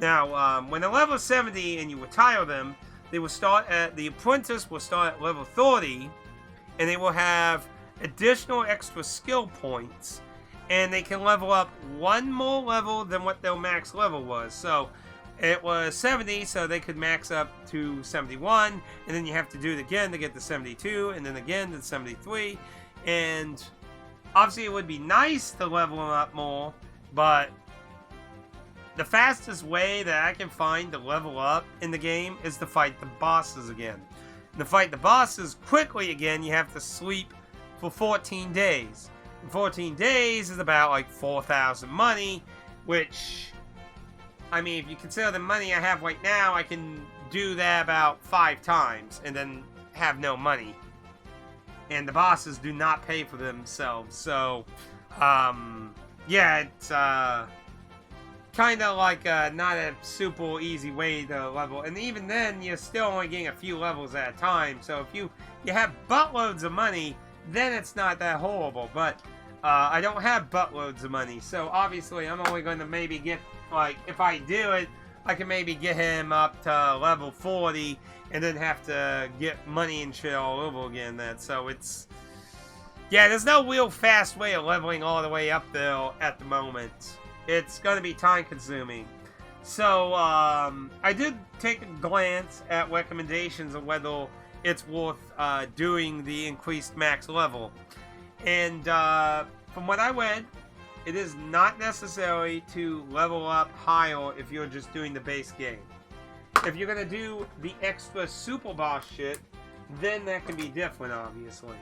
Now, when they're level 70 and you retire them, they will start at, the apprentice will start at level 30, and they will have additional extra skill points, and they can level up 1 more level than what their max level was. So it was 70, so they could max up to 71, and then you have to do it again to get to 72, and then again to 73, and obviously it would be nice to level them up more, but the fastest way that I can find to level up in the game is to fight the bosses again. And to fight the bosses quickly again, you have to sleep for 14 days. And 14 days is about like 4,000 money, which, I mean, if you consider the money I have right now, I can do that about 5 times and then have no money. And the bosses do not pay for themselves, so, yeah, it's, kind of like not a super easy way to level, and even then you're still only getting a few levels at a time. So if you have buttloads of money, then it's not that horrible. But I don't have buttloads of money, so obviously I'm only going to maybe get, like, if I do it, I can maybe get him up to level 40 and then have to get money and shit all over again. So it's, yeah, there's no real fast way of leveling all the way up there at the moment. It's going to be time consuming. So, I did take a glance at recommendations of whether it's worth doing the increased max level. And from what I read, it is not necessary to level up higher if you're just doing the base game. If you're going to do the extra super boss shit, then that can be different, obviously.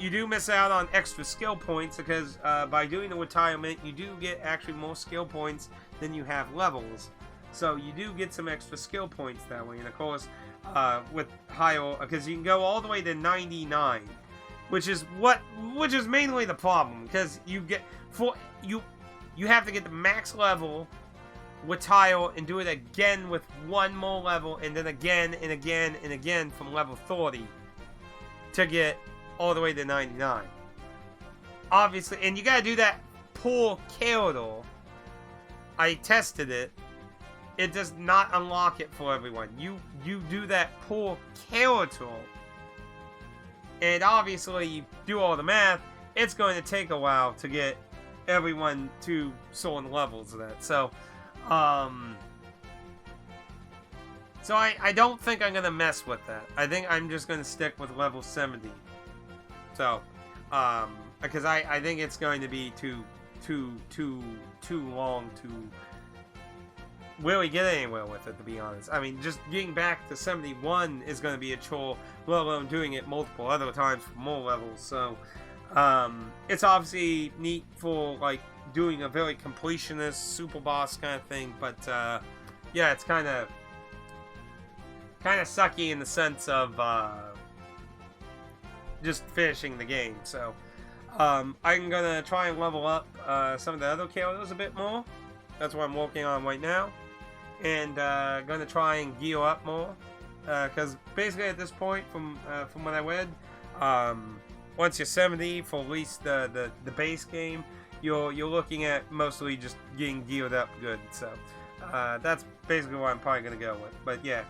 You do miss out on extra skill points because by doing the retirement, you do get actually more skill points than you have levels. So you do get some extra skill points that way. And of course, with higher, because you can go all the way to 99, which is mainly the problem, because you get you have to get the max level, retire, and do it again with 1 more level, and then again and again and again from level 30 to get all the way to 99. obviously, and you gotta do that pull corridor. I tested it. It does not unlock it for everyone. You do that pull corridor, and obviously you do all the math. It's going to take a while to get everyone to certain levels of that. So, so I don't think I'm gonna mess with that. I think I'm just gonna stick with level 70. So, because I think it's going to be too long to really get anywhere with it, to be honest. I mean, just getting back to 71 is going to be a chore, let alone doing it multiple other times for more levels. So, it's obviously neat for, like, doing a very completionist, super boss kind of thing, but, yeah, it's kind of sucky in the sense of, just finishing the game. So, I'm gonna try and level up, some of the other characters a bit more. That's what I'm working on right now. And gonna try and gear up more, because basically at this point, from what I read, once you're 70 for at least the base game, you're looking at mostly just getting geared up good. So that's basically what I'm probably gonna go with. But yeah,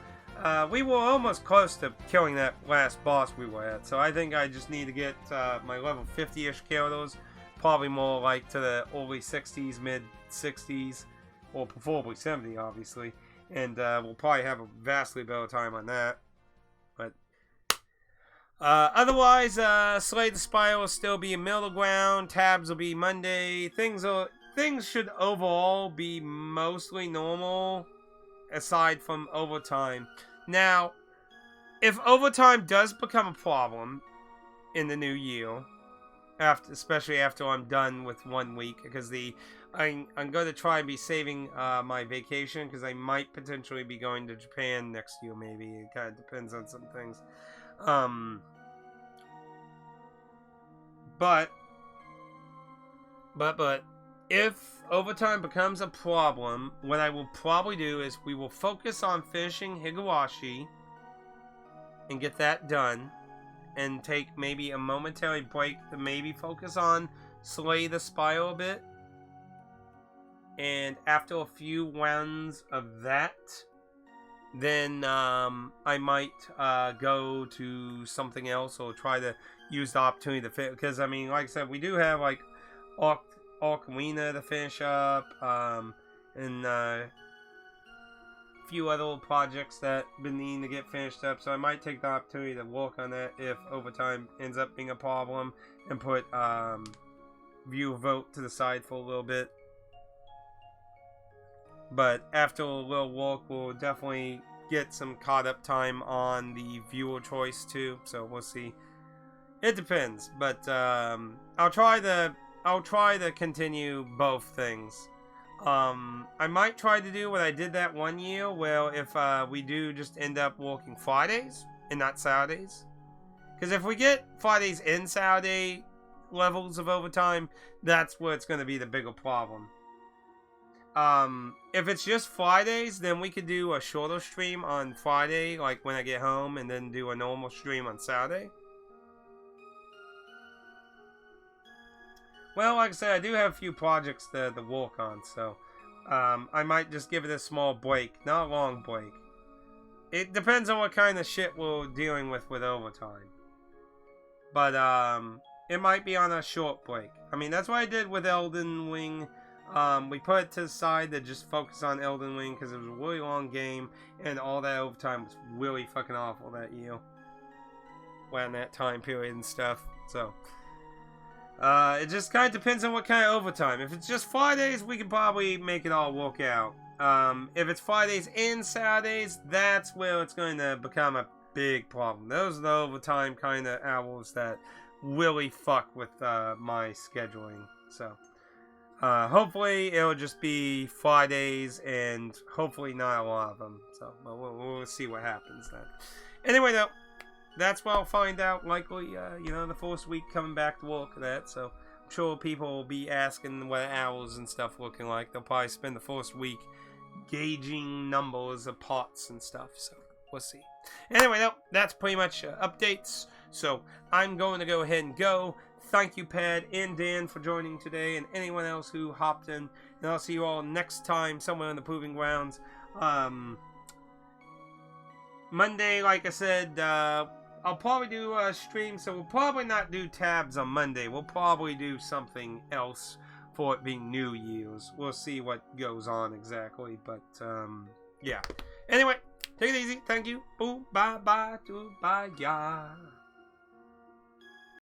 we were almost close to killing that last boss we were at. So I think I just need to get my level 50-ish characters, probably more like to the early 60s, mid 60s. Or preferably 70, obviously. And we'll probably have a vastly better time on that. But otherwise, Slay the Spire will still be a middle ground. Tabs will be Monday. Things should overall be mostly normal, aside from overtime. Now, if overtime does become a problem in the new year, especially after I'm done with 1 week, because I'm going to try and be saving my vacation, because I might potentially be going to Japan next year, maybe. It kind of depends on some things. But if overtime becomes a problem, what I will probably do is we will focus on finishing Higurashi and get that done, and take maybe a momentary break to maybe focus on Slay the Spire a bit. And after a few rounds of that, then I might go to something else, or try to use the opportunity to fit. Because, I mean, like I said, we do have, like, Arena to finish up, and a few other projects that been needing to get finished up. So I might take the opportunity to work on that if overtime ends up being a problem, and put viewer vote to the side for a little bit. But after a little work, we'll definitely get some caught up time on the viewer choice too. So we'll see. It depends, but I'll try to continue both things. I might try to do what I did that 1 year, where if we do just end up working Fridays and not Saturdays, because if we get Fridays and Saturday levels of overtime, that's where it's going to be the bigger problem. If it's just Fridays, then we could do a shorter stream on Friday, like when I get home, and then do a normal stream on Saturday. Well, like I said, I do have a few projects to work on, so I might just give it a small break, not a long break. It depends on what kind of shit we're dealing with overtime. But it might be on a short break. I mean, that's what I did with Elden Ring. We put it to the side to just focus on Elden Ring, because it was a really long game, and all that overtime was really fucking awful that year. Around that time period and stuff. So, it just kind of depends on what kind of overtime. If it's just Fridays, we can probably make it all work out. If it's Fridays and Saturdays, that's where it's going to become a big problem. Those are the overtime kind of hours that really fuck with my scheduling. So, hopefully it'll just be Fridays, and hopefully not a lot of them. So, we'll see what happens then. Anyway, though, that's what I'll find out likely, the first week coming back to work for that. So, I'm sure people will be asking what hours and stuff looking like. They'll probably spend the first week gauging numbers of pots and stuff. So, we'll see. Anyway, though, that's pretty much updates. So, I'm going to go ahead and go. thank you, Pad and Dan, for joining today, and anyone else who hopped in. And I'll see you all next time somewhere in the Proving Grounds. Monday, like I said, I'll probably do a stream, so we'll probably not do tabs on Monday. We'll probably do something else for it being New Year's. We'll see what goes on exactly, but yeah. Anyway, take it easy. Thank you. Bye bye. Bye.